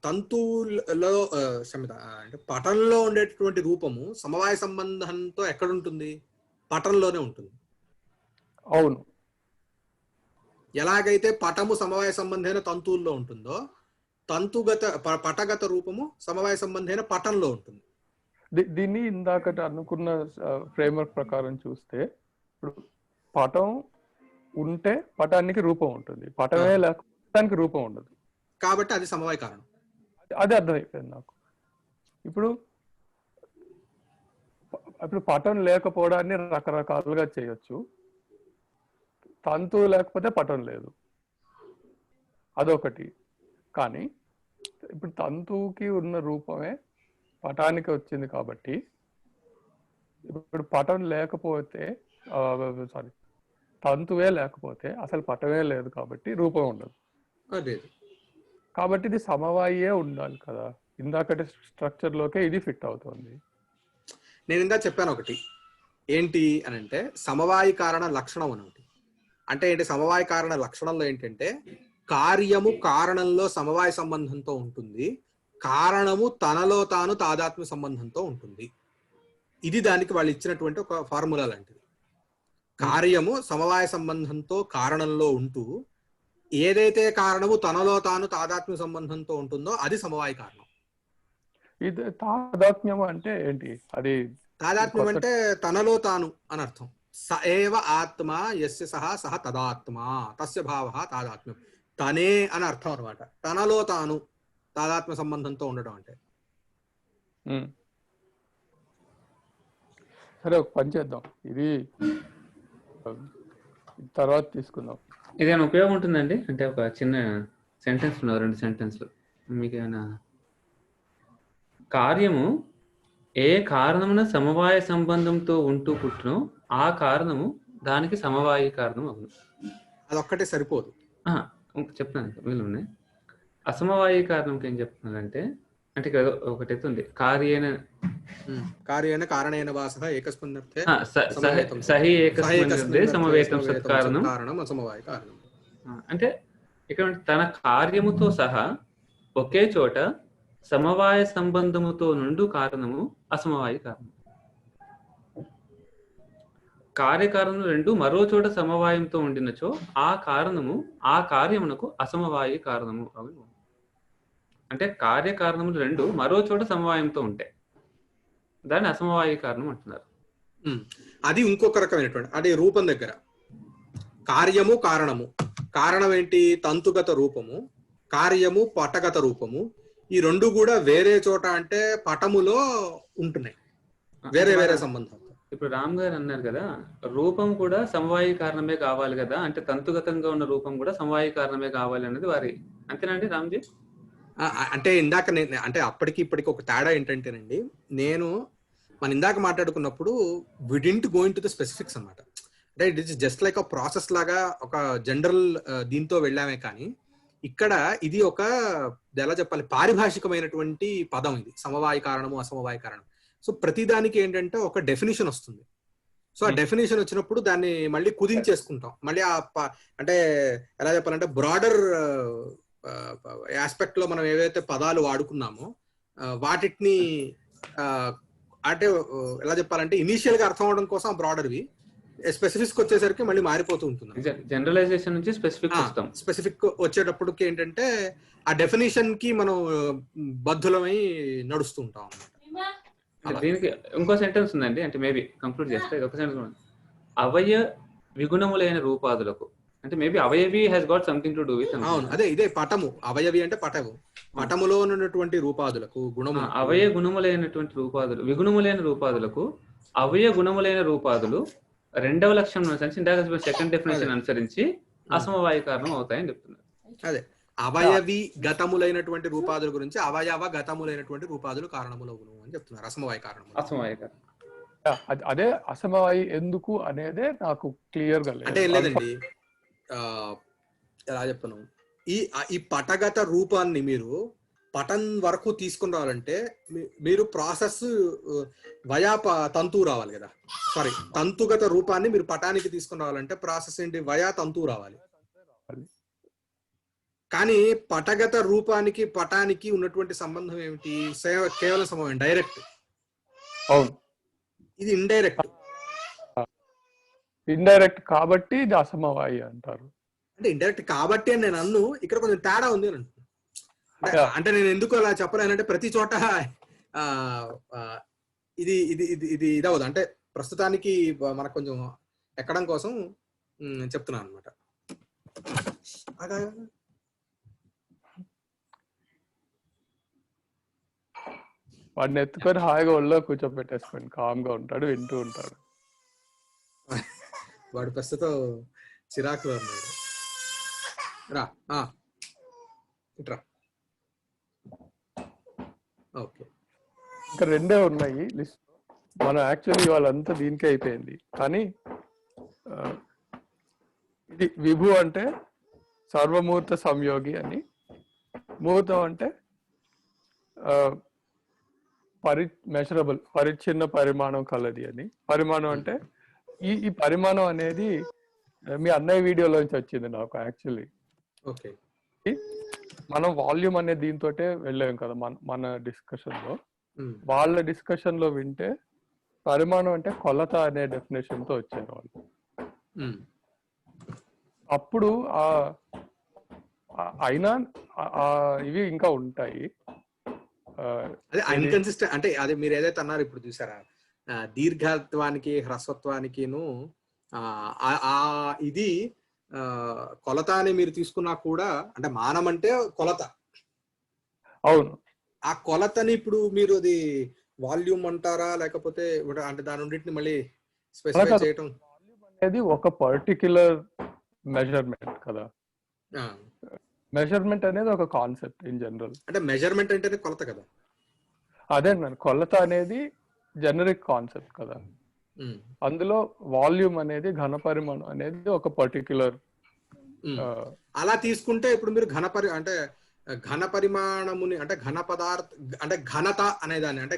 తంతువులలో క్షమిత అంటే పటంలో ఉండేటటువంటి రూపము సమవాయ సంబంధంతో ఎక్కడుంటుంది? పటంలోనే ఉంటుంది. అవును. ఎలాగైతే పటము సమవాయ సంబంధమైన తంతువుల్లో ఉంటుందో పటగత రూపము సమవాయ సంబంధమైన పటంలో ఉంటుంది. దీన్ని ఇందాకట అనుకున్న ఫ్రేమ్వర్క్ ప్రకారం చూస్తే ఇప్పుడు పటం ఉంటే పటానికి రూపం ఉంటుంది, పటమే లేకపోతే రూపం ఉండదు, కాబట్టి అది సమవాయ కారణం. అది అర్థమైపోయింది నాకు. ఇప్పుడు పటం లేకపోవడాన్ని రకరకాలుగా చేయొచ్చు. తంతువు లేకపోతే పటం లేదు, అదొకటి. కానీ ఇప్పుడు తంతువుకి ఉన్న రూపమే పటానికి వచ్చింది కాబట్టి ఇప్పుడు పటం లేకపోతే తంతువే లేకపోతే అసలు పటమే లేదు కాబట్టి రూపం ఉండదు. కాబట్టి ఇది సమవాయే ఉండాలి కదా, ఇందాకటి స్ట్రక్చర్ లోకే ఇది ఫిట్ అవుతుంది. నేను ఇందా చెప్పాను ఒకటి ఏంటి అని అంటే సమవాయి కారణ లక్షణం అని ఒకటి. అంటే ఏంటి సమవాయ కారణ లక్షణంలో ఏంటంటే కార్యము కారణంలో సమవాయ సంబంధంతో ఉంటుంది, కారణము తనలో తాను తాదాత్మ్య సంబంధంతో ఉంటుంది. ఇది దానికి వాళ్ళు ఇచ్చినటువంటి ఒక ఫార్ములా లాంటిది. కార్యము సమవాయ సంబంధంతో కారణంలో ఉంటూ ఏదైతే కారణము తనలో తాను తాదాత్మ్య సంబంధంతో ఉంటుందో అది సమవాయ కారణం. ఇది తాదాత్మ్యం అంటే ఏంటి? అది తాదాత్మ్యం అంటే తనలో తాను అని అర్థం. స ఏవ ఆత్మ యస్య సహ సహ తదాత్మ తస్య భావః తాదాత్మ్యం. తనే అని అర్థం అనమాట. తనలో తాను తాదాత్మ్య సంబంధంతో ఉండడం అంటే. సరే, ఒక పని చేద్దాం, ఇది తర్వాత తీసుకుందాం. ఇదేమైనా ఉపయోగం ఉంటుందండి? అంటే ఒక చిన్న సెంటెన్స్ ఉన్నది, 2 సెంటెన్స్లు మీకేమైనా. కార్యము ఏ కారణమున సమవాయ సంబంధంతో ఉంటూ పుట్టును ఆ కారణము దానికి సమవాయి కారణం అవును. అదొక్కటే సరిపోదు, చెప్తాను వీళ్ళు ఉన్నాయి. అసమవాయి కారణంకి ఏం చెప్తున్నారంటే, అంటే ఇక్కడ ఒకటి ఉంది, కార్యేణ కారణేన వాసః ఏకస్మిన్ అర్థే సహి ఏకస్మిన్ సమవేతం సత్కారణం అసమవాయ కారణం. అంటే ఇక్కడ తన కార్యముతో సహా ఒకే చోట సమవాయ సంబంధముతో నుండు కారణము అసమవాయి కారణం. కార్యకారణం రెండు మరో చోట సమవాయంతో ఉండినచో ఆ కారణము ఆ కార్యమునకు అసమవాయి కారణము అవును. అంటే కార్యకారణములు రెండు మరో చోట సమవాయంతో ఉంటాయి, దాన్ని అసమవాయి కారణం అంటున్నారు. అది ఇంకొక రకమైనటువంటి, అది రూపం దగ్గర కార్యము కారణము. కారణం ఏంటి? తంతుగత రూపము. కార్యము పటగత రూపము. ఈ రెండు కూడా వేరే చోట అంటే పటములో ఉంటున్నాయి, వేరే వేరే సంబంధం. ఇప్పుడు రామ్ గారు అన్నారు కదా, రూపం కూడా సమవాయి కారణమే కావాలి కదా, అంటే తంతుగతంగా ఉన్న రూపం కూడా సమవాయి కారణమే కావాలి అనేది వారి అంతేనండి రామ్జీ? అంటే ఇందాక అంటే అప్పటికి ఇప్పటికి ఒక తేడా ఏంటంటేనండి, మనం ఇందాక మాట్లాడుకున్నప్పుడు we didn't go into the specifics అన్నమాట. అంటే ఇట్ ఇస్ జస్ట్ లైక్ ఒక ప్రాసెస్ లాగా ఒక జనరల్ దీంతో వెళ్ళామే. కానీ ఇక్కడ ఇది ఒక ఎలా చెప్పాలి, పారిభాషికమైనటువంటి పదం ఇది, సమవాయి కారణము అసమవాయి కారణం. సో ప్రతిదానికి ఏంటంటే ఒక డెఫినేషన్ వస్తుంది. సో ఆ డెఫినేషన్ వచ్చినప్పుడు దాన్ని మళ్ళీ కుదించేసుకుంటాం. మళ్ళీ అంటే ఎలా చెప్పాలంటే బ్రాడర్ ఆస్పెక్ట్ లో మనం ఏవైతే పదాలు వాడుకున్నామో వాటిని అంటే ఎలా చెప్పాలంటే ఇనీషియల్ గా అర్థం అవడం కోసం బ్రాడర్వి, స్పెసిఫిక్ వచ్చేసరికి మళ్ళీ మారిపోతూ ఉంటుంది. జనరలైజేషన్ నుంచి స్పెసిఫిక్ వచ్చేటప్పటికి ఏంటంటే ఆ డెఫినేషన్ కి మనం బద్ధులమై నడుస్తూ ఉంటాం అన్నమాట. దీనికి ఇంకో సెంటెన్స్ ఉందండి, అంటే మేబీ కంక్లూడ్ చేస్తే ఒక సెంటెన్స్, అవయ విగుణములైన రూపాదులకు, అంటే మేబీ అవయవి has got something to do with. అవును, అదే ఇదే పటము. అవయవి అంటే పటము, పటములో ఉన్నటువంటి రూపాదులకు గుణము. అవయ గుణములైనటువంటి రూపాదులు విగుణములైన రూపాదులకు అవయ గుణములైన రూపాదులు రెండవ లక్షణం అనుసరించి సెకండ్ డెఫినేషన్ అనుసరించి అసమవాయి కారణం అవుతాయని చెప్తున్నారు. అదే అవయవి గతములైనటువంటి రూపాదుల గురించి అవయవ గతములైనటువంటి రూపాదులు కారణములవును అని చెప్తున్నారు, అసమవాయి కారణం. అసమవాయి కారణం అదే అసమవాయి ఎందుకు అనేదే నాకు క్లియర్ గా అంటే లేదండి, ఎలా చెప్పను, ఈ పటగత రూపాన్ని మీరు పటం వరకు తీసుకుని రావాలంటే మీరు ప్రాసెస్ వయా తంతువు రావాలి కదా. సారీ, తంతుగత రూపాన్ని మీరు పటానికి తీసుకుని రావాలంటే ప్రాసెస్ ఏంటి? వయా తంతువు రావాలి. కానీ పటగత రూపానికి పటానికి ఉన్నటువంటి సంబంధం ఏమిటి? కేవలం సంబంధం డైరెక్ట్. అవును, ఇది ఇండైరెక్ట్. ఇండైరెక్ట్ కాబట్టి ఇది అసమవాయి అంటారు. అంటే ఇండైరెక్ట్ కాబట్టి అని నేను అన్ను, ఇక్కడ కొంచెం తేడా ఉంది అని అంటున్నాను. అంటే నేను ఎందుకు అలా చెప్పలేనంటే ప్రతి చోట ఇది ఇది ఇది ఇది ఇదవదు. అంటే ప్రస్తుతానికి మనకు కొంచెం ఎక్కడం కోసం చెప్తున్నాను అనమాట. వాడిని ఎత్తుకొని హాయిగా ఒళ్ళో కూర్చోబెట్టేసుకోండి, కామ్ గా ఉంటాడు, వింటూ ఉంటాడు. వాడు ప్రస్తుతం చిరాకులో ఉన్నాడు. రా ఇట్రా. ఓకే, ఇంకా 2 ఉన్నాయి లిస్ట్. మనం యాక్చువల్లీ వాళ్ళంతా దీనికే అయిపోయింది. కానీ ఇది విభు అంటే సర్వమూర్త సంయోగి అని, ముహూర్తం అంటే మెషరబుల్ పరిచ్ఛిన్న పరిమాణం కలది అని. పరిమాణం అంటే ఈ పరిమాణం అనేది మీ అన్నయ్య వీడియోలోంచి వచ్చింది నాకు యాక్చువల్లీ. ఓకే, మనం వాల్యూమ్ అనే దీంతోటే వెళ్ళాం కదా మన డిస్కషన్ లో. వాళ్ళ డిస్కషన్ లో వింటే పరిమాణం అంటే కొలత అనే డెఫినేషన్ తో వచ్చారు వాళ్ళు. అప్పుడు అయినా ఇవి ఇంకా ఉంటాయి. అదే ఇన్కన్సిస్టెంట్ అంటే అదే మీరు ఏదైతే అన్నారు ఇప్పుడు చూసారా, దీర్ఘత్వానికి హ్రస్వత్వానికిను ఇది కొలత అని మీరు తీసుకున్నా కూడా, అంటే మానం అంటే కొలత. అవును, ఆ కొలతని ఇప్పుడు మీరు అది వాల్యూమ్ అంటారా లేకపోతే అంటే దాని రెండింటిని మళ్ళీ స్పెసిఫై చేయటం అనేది ఒక పర్టిక్యులర్ మెజర్మెంట్ కదా. మెజర్మెంట్ అనేది ఒక కాన్సెప్ట్ ఇన్ జనరల్. అంటే మెజర్మెంట్ అంటే కొలత కదా. అదే కొలత అనేది జనరిక్ కాన్సెప్ట్ కదా. అందులో వాల్యూమ్ అనేది ఘన పరిమాణం అనేది ఒక పర్టిక్యులర్. అలా తీసుకుంటే ఇప్పుడు మీరు అంటే ఘన పరిమాణముని అంటే ఘన పదార్థ అంటే ఘనత అనేదాన్ని అంటే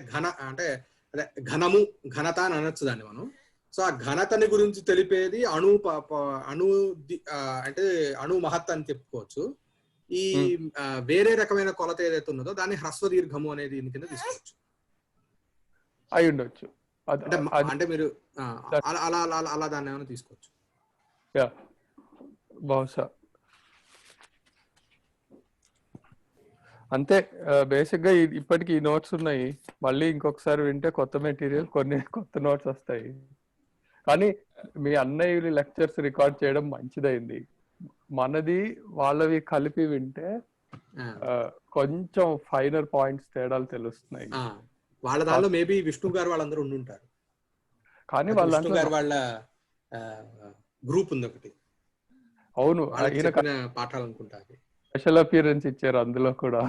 అంటే అదే ఘనము ఘనత అని అనొచ్చు దాన్ని మనం. సో ఆ ఘనతని గురించి తెలిపేది అణు అంటే అణు మహత్ అని చెప్పుకోవచ్చు. ఈ వేరే రకమైన కొలత ఏదైతే ఉన్నదో దాన్ని హ్రస్వ దీర్ఘము అనేది దీని కింద తీసుకోవచ్చు. అయి ఉండొచ్చు. అంటే మీరు అలా అలా అలా దాన్ని ఏమైనా తీసుకోవచ్చు. బహుశా అంతే. బేసిక్ గా ఇప్పటికి ఈ నోట్స్ ఉన్నాయి. మళ్ళీ ఇంకొకసారి వింటే కొత్త మెటీరియల్, కొన్ని కొత్త నోట్స్ వస్తాయి. కానీ మీ అన్నయ్య లెక్చర్స్ రికార్డ్ చేయడం మంచిదైంది. మనది వాళ్ళవి కలిపి వింటే కొంచెం ఫైనర్ పాయింట్స్ తేడాలు తెలుస్తున్నాయి. వాళ్ళ దానిలో మేబీ విష్ణు గారు వాళ్ళందరూ ఉండుంటారు. కానీ వాళ్ళ గ్రూప్ ఉంది ఒకటి. అవును, పాఠాలు అనుకుంటారు. స్పెషల్ అపియరెన్స్ ఇచ్చారు అందులో కూడా.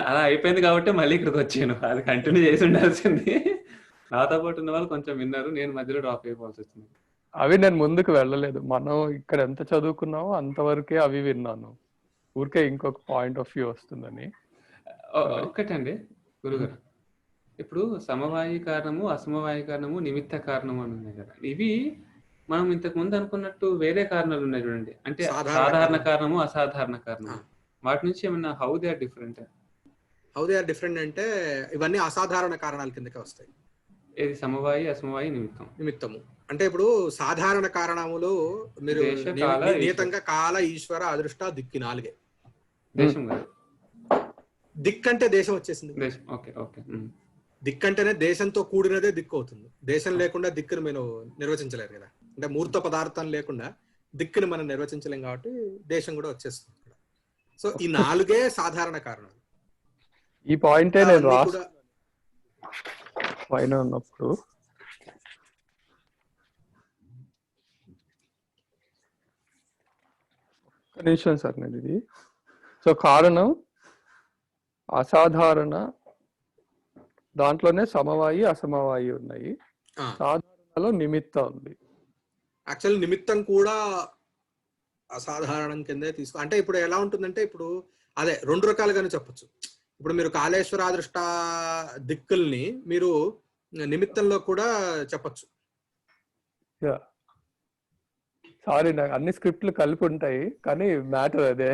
అలా అయిపోయింది కాబట్టి మళ్ళీ ఇక్కడికి వచ్చాను. అది కంటిన్యూ చేసి ఉండాల్సింది. నాతో పాటు ఉన్న వాళ్ళు కొంచెం విన్నారు, నేను మధ్యలో డ్రాప్ అయిపోవాల్సి వచ్చింది. అవి నేను ముందుకు వెళ్ళలేదు. మనం ఇక్కడ ఎంత చదువుకున్నామో అంతవరకే అవి విన్నాను. ఊరికే ఇంకొక పాయింట్ ఆఫ్ వ్యూ వస్తుందని. ఒక్కటండి గురుగారు, ఇప్పుడు సమవాయి కారణము, అసమవాయి కారణము, నిమిత్త కారణము అని ఉన్నాయి కదా. ఇవి మనం ఇంతకు ముందు అనుకున్నట్టు వేరే కారణాలు ఉన్నాయి చూడండి. అంటే సాధారణ కారణము, అసాధారణ కారణము. వాటి నుంచి ఏమన్నా how they are different? How they are different అంటే ఇవన్నీ అసాధారణ కారణాల కిందకే వస్తాయి. ఏది సమవాయి, అసమవాయి, నిమిత్తము. అంటే ఇప్పుడు సాధారణ కారణములు మీరు నియతంగా కాల, ఈశ్వర, అదృష్ట, దిక్కు 4. దేశం కాదు. దిక్ అంటే దేశం వచ్చేసింది. దిక్ అంటేనే దేశంతో కూడినదే దిక్కు అవుతుంది. దేశం లేకుండా దిక్కును మీరు నిర్వచించలేరు కదా. అంటే మూర్త పదార్థం లేకుండా దిక్కుని మనం నిర్వచించలేం కాబట్టి దేశం కూడా వచ్చేస్తుంది. సో ఈ 4 సాధారణ కారణాలు. ఈ పాయింటే నేను పైన ఉన్నప్పుడు నిమిషం సార్ నేను ఇది. సో కారణం అసాధారణ, దాంట్లోనే సమవాయి, అసమవాయి ఉన్నాయి. సాధారణలో నిమిత్తం ఉంది. యాక్చువల్ నిమిత్తం కూడా అసాధారణం కిందే తీసుకో. అంటే ఇప్పుడు ఎలా ఉంటుందంటే ఇప్పుడు అదే 2 రకాలుగానే చెప్పచ్చు. ఇప్పుడు మీరు కాళేశ్వర, అదృష్ట దిక్కుల్ని మీరు నిమిత్తంలో కూడా చెప్పచ్చు. సారీ, నాకు అన్ని స్క్రిప్ట్లు కలిపి ఉంటాయి కానీ మ్యాటర్ అదే.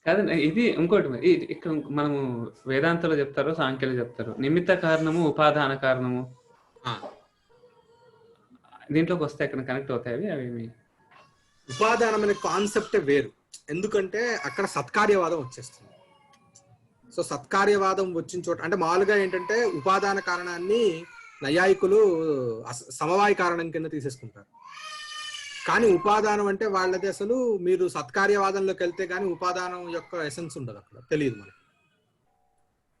కాదండి, ఇది ఇంకోటి మరి. ఇక్కడ మనము వేదాంతలో చెప్తారు, సాంఖ్యలో చెప్తారు, నిమిత్త కారణము ఉపాదాన కారణము. దీంట్లోకి వస్తే ఎక్కడ కనెక్ట్ అవుతాయి అవి? ఉపాదానం అనే కాన్సెప్టే వేరు, ఎందుకంటే అక్కడ సత్కార్యవాదం వచ్చేస్తుంది. సో సత్కార్యవాదం వచ్చిన చోట అంటే మామూలుగా ఏంటంటే ఉపాదాన కారణాన్ని నైయాయికులు సమవాయ కారణం కింద తీసేసుకుంటారు. కానీ ఉపాదానం అంటే వాళ్ళది అసలు మీరు సత్కార్యవాదంలోకి వెళ్తే కానీ ఉపాదానం యొక్క ఎసెన్స్ ఉండదు, అక్కడ తెలియదు మనకి.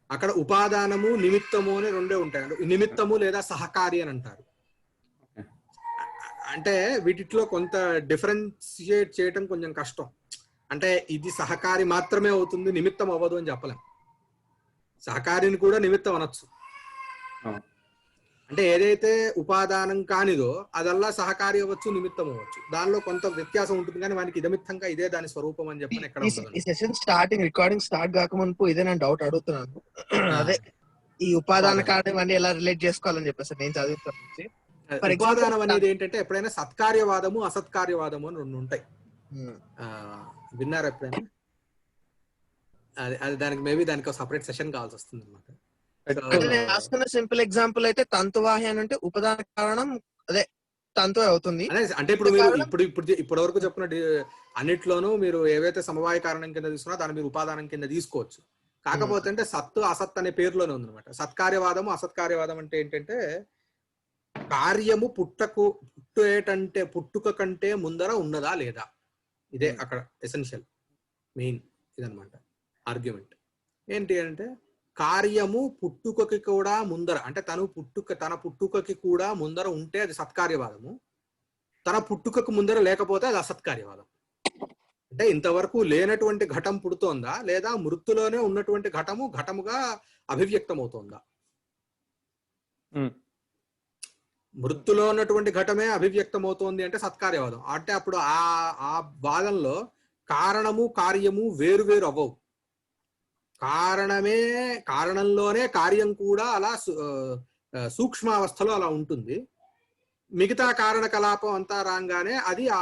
అక్కడ ఉపాదానము నిమిత్తము అని రెండే ఉంటాయి. నిమిత్తము లేదా సహకారి అని అంటారు. అంటే వీటిలో కొంత డిఫరెన్షియేట్ చేయటం కొంచెం కష్టం. అంటే ఇది సహకారి మాత్రమే అవుతుంది, నిమిత్తం అవ్వదు అని చెప్పలేం. సహకారిని కూడా నిమిత్తం అనొచ్చు. అంటే ఏదైతే ఉపాదానం కానిదో అదల్లా సహకారి అవ్వచ్చు, నిమిత్తం అవ్వచ్చు. దానిలో కొంత వ్యత్యాసం ఉంటుంది, కానీ వానికి ఇదమిత్తంగా ఇదే దాని స్వరూపం అని చెప్పని ఎక్కడ ఈ సెషన్ స్టార్టింగ్ రికార్డింగ్ స్టార్ట్ కాకముందు ఇదే నేను డౌట్ అడుగుతున్నాను. అదే ఈ ఉపాదాన కారణం అన్ని ఎలా రిలేట్ చేసుకోవాలని చెప్పేసి నేను చదువుతాను. ఉపాదానం అనేది ఏంటంటే ఎప్పుడైనా సత్కార్యవాదము అసత్కార్యవాదము అని రెండు ఉంటాయి. విన్నారా ఎప్పుడైనా? అది దానికి మేబీ దానికి ఒక సపరేట్ సెషన్ కావాల్సి వస్తుంది అనమాట. నేను రాసుకున్న సింపుల్ ఎగ్జాంపుల్ అయితే తంతువాహి అని అంటే ఉపాదాన కారణం అదే తంతువే అవుతుంది. అంటే ఇప్పుడు మీరు ఇప్పటి వరకు చెప్పిన అన్నిట్లోనూ మీరు ఏవైతే సమవాయ కారణం కింద తీసుకున్నా దాన్ని మీరు ఉపాదానం కింద తీసుకోవచ్చు. కాకపోతే అంటే సత్తు అసత్ అనే పేరులోనే ఉందన్నమాట. సత్కార్యవాదము అసత్కార్యవాదం అంటే ఏంటంటే కార్యము పుట్టుక కంటే ముందర ఉన్నదా లేదా, ఇదే అక్కడ ఎసెన్షియల్ మెయిన్ ఇదనమాట ఆర్గ్యుమెంట్. ఏంటి అంటే కార్యము పుట్టుకకి కూడా ముందర, అంటే తన పుట్టుకకి కూడా ముందర ఉంటే అది సత్కార్యవాదము, తన పుట్టుకకు ముందర లేకపోతే అది అసత్కార్యవాదం. అంటే ఇంతవరకు లేనటువంటి ఘటం పుడుతోందా లేదా మృత్యులోనే ఉన్నటువంటి ఘటముగా అభివ్యక్తం అవుతోందా? మృత్యులో ఉన్నటువంటి ఘటమే అభివ్యక్తం అవుతోంది అంటే సత్కార్యవాదం. అంటే అప్పుడు ఆ వాదంలో కారణము కార్యము వేరు వేరు అవ్వవు. కారణంలోనే కార్యం కూడా అలా సూక్ష్మావస్థలో అలా ఉంటుంది. మిగతా కారణ కలాపం అంతా రాగానే అది ఆ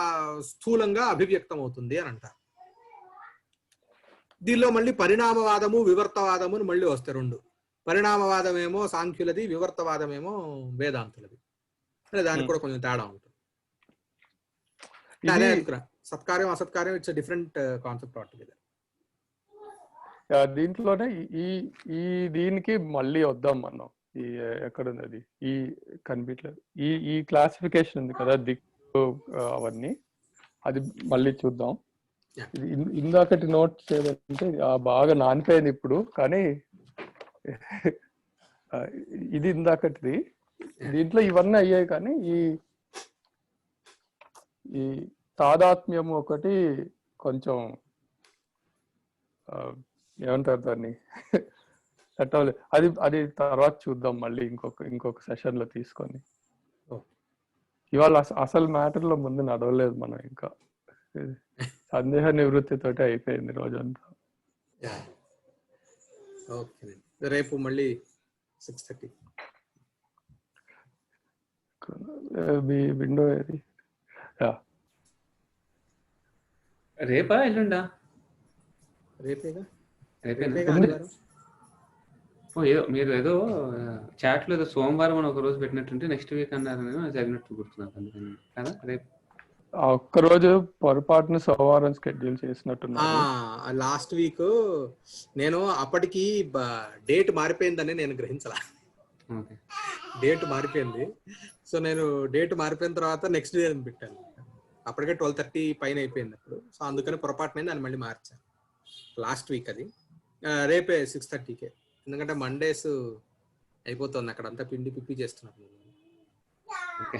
స్థూలంగా అభివ్యక్తం అవుతుంది అని అంటారు. దీనిలో మళ్ళీ పరిణామవాదము వివర్తవాదము అని మళ్ళీ వస్తాయి రెండు. పరిణామవాదం ఏమో సాంఖ్యులది, వివర్తవాదం ఏమో వేదాంతులది. దానికి కూడా కొంచెం తేడా ఉంటుంది. అదే సత్కార్యం అసత్కార్యం ఇట్స్ డిఫరెంట్ కాన్సెప్ట్ ఆల్టుగెదర్. దీంట్లోనే ఈ దీనికి మళ్ళీ వద్దాం మనం. ఈ ఎక్కడ ఉన్నది ఈ కనిపించలేదు, ఈ క్లాసిఫికేషన్ ఉంది కదా దిక్కు అవన్నీ, అది మళ్ళీ చూద్దాం. ఇందాకటి నోట్స్ ఏదంటే బాగా నానిపోయింది ఇప్పుడు, కానీ ఇది ఇందాకటిది. దీంట్లో ఇవన్నీ అయ్యాయి, కానీ ఈ తాదాత్మ్యము ఒకటి కొంచెం ఏమంటారు దాన్ని అది తర్వాత చూద్దాం మళ్ళీ ఇంకొక సెషన్ లో తీసుకొని. ఇవాళ అసలు మ్యాటర్ లో ముందు నడవలేదు మనం, ఇంకా సందేహ నివృత్తితోటి అయిపోయింది రోజంతా. రేపు మళ్ళీ 6:30 మీ విండో ఏది? రేపా ఎల్లుండా? రేపేనా? మీరు ఏదో చాట్ లో ఏదో సోమవారం అని ఒక రోజు పెట్టినట్టుంటే నెక్స్ట్ వీక్ అన్నారని జరిగినట్టు గుర్తున్నారు. అందుకని కదా రేపు ఒక్కరోజు పొరపాటున సోమవారం షెడ్యూల్ చేసినట్టున్నారు. లాస్ట్ వీక్ నేను అప్పటికి డేట్ మారిపోయిందని నేను గ్రహించాల. డేట్ మారిపోయింది. సో నేను డేట్ మారిపోయిన తర్వాత నెక్స్ట్ డే అని పెట్టాను. అప్పటికే 12:30 పైన అయిపోయింది అప్పుడు. సో అందుకని పొరపాటున దాన్ని మళ్ళీ మార్చాను. లాస్ట్ వీక్ అది. రేపే 6:30కే, ఎందుకంటే మండేస్ అయిపోతుంది అక్కడంతా పిండి పిప్పి చేస్తున్నారు. ఓకే.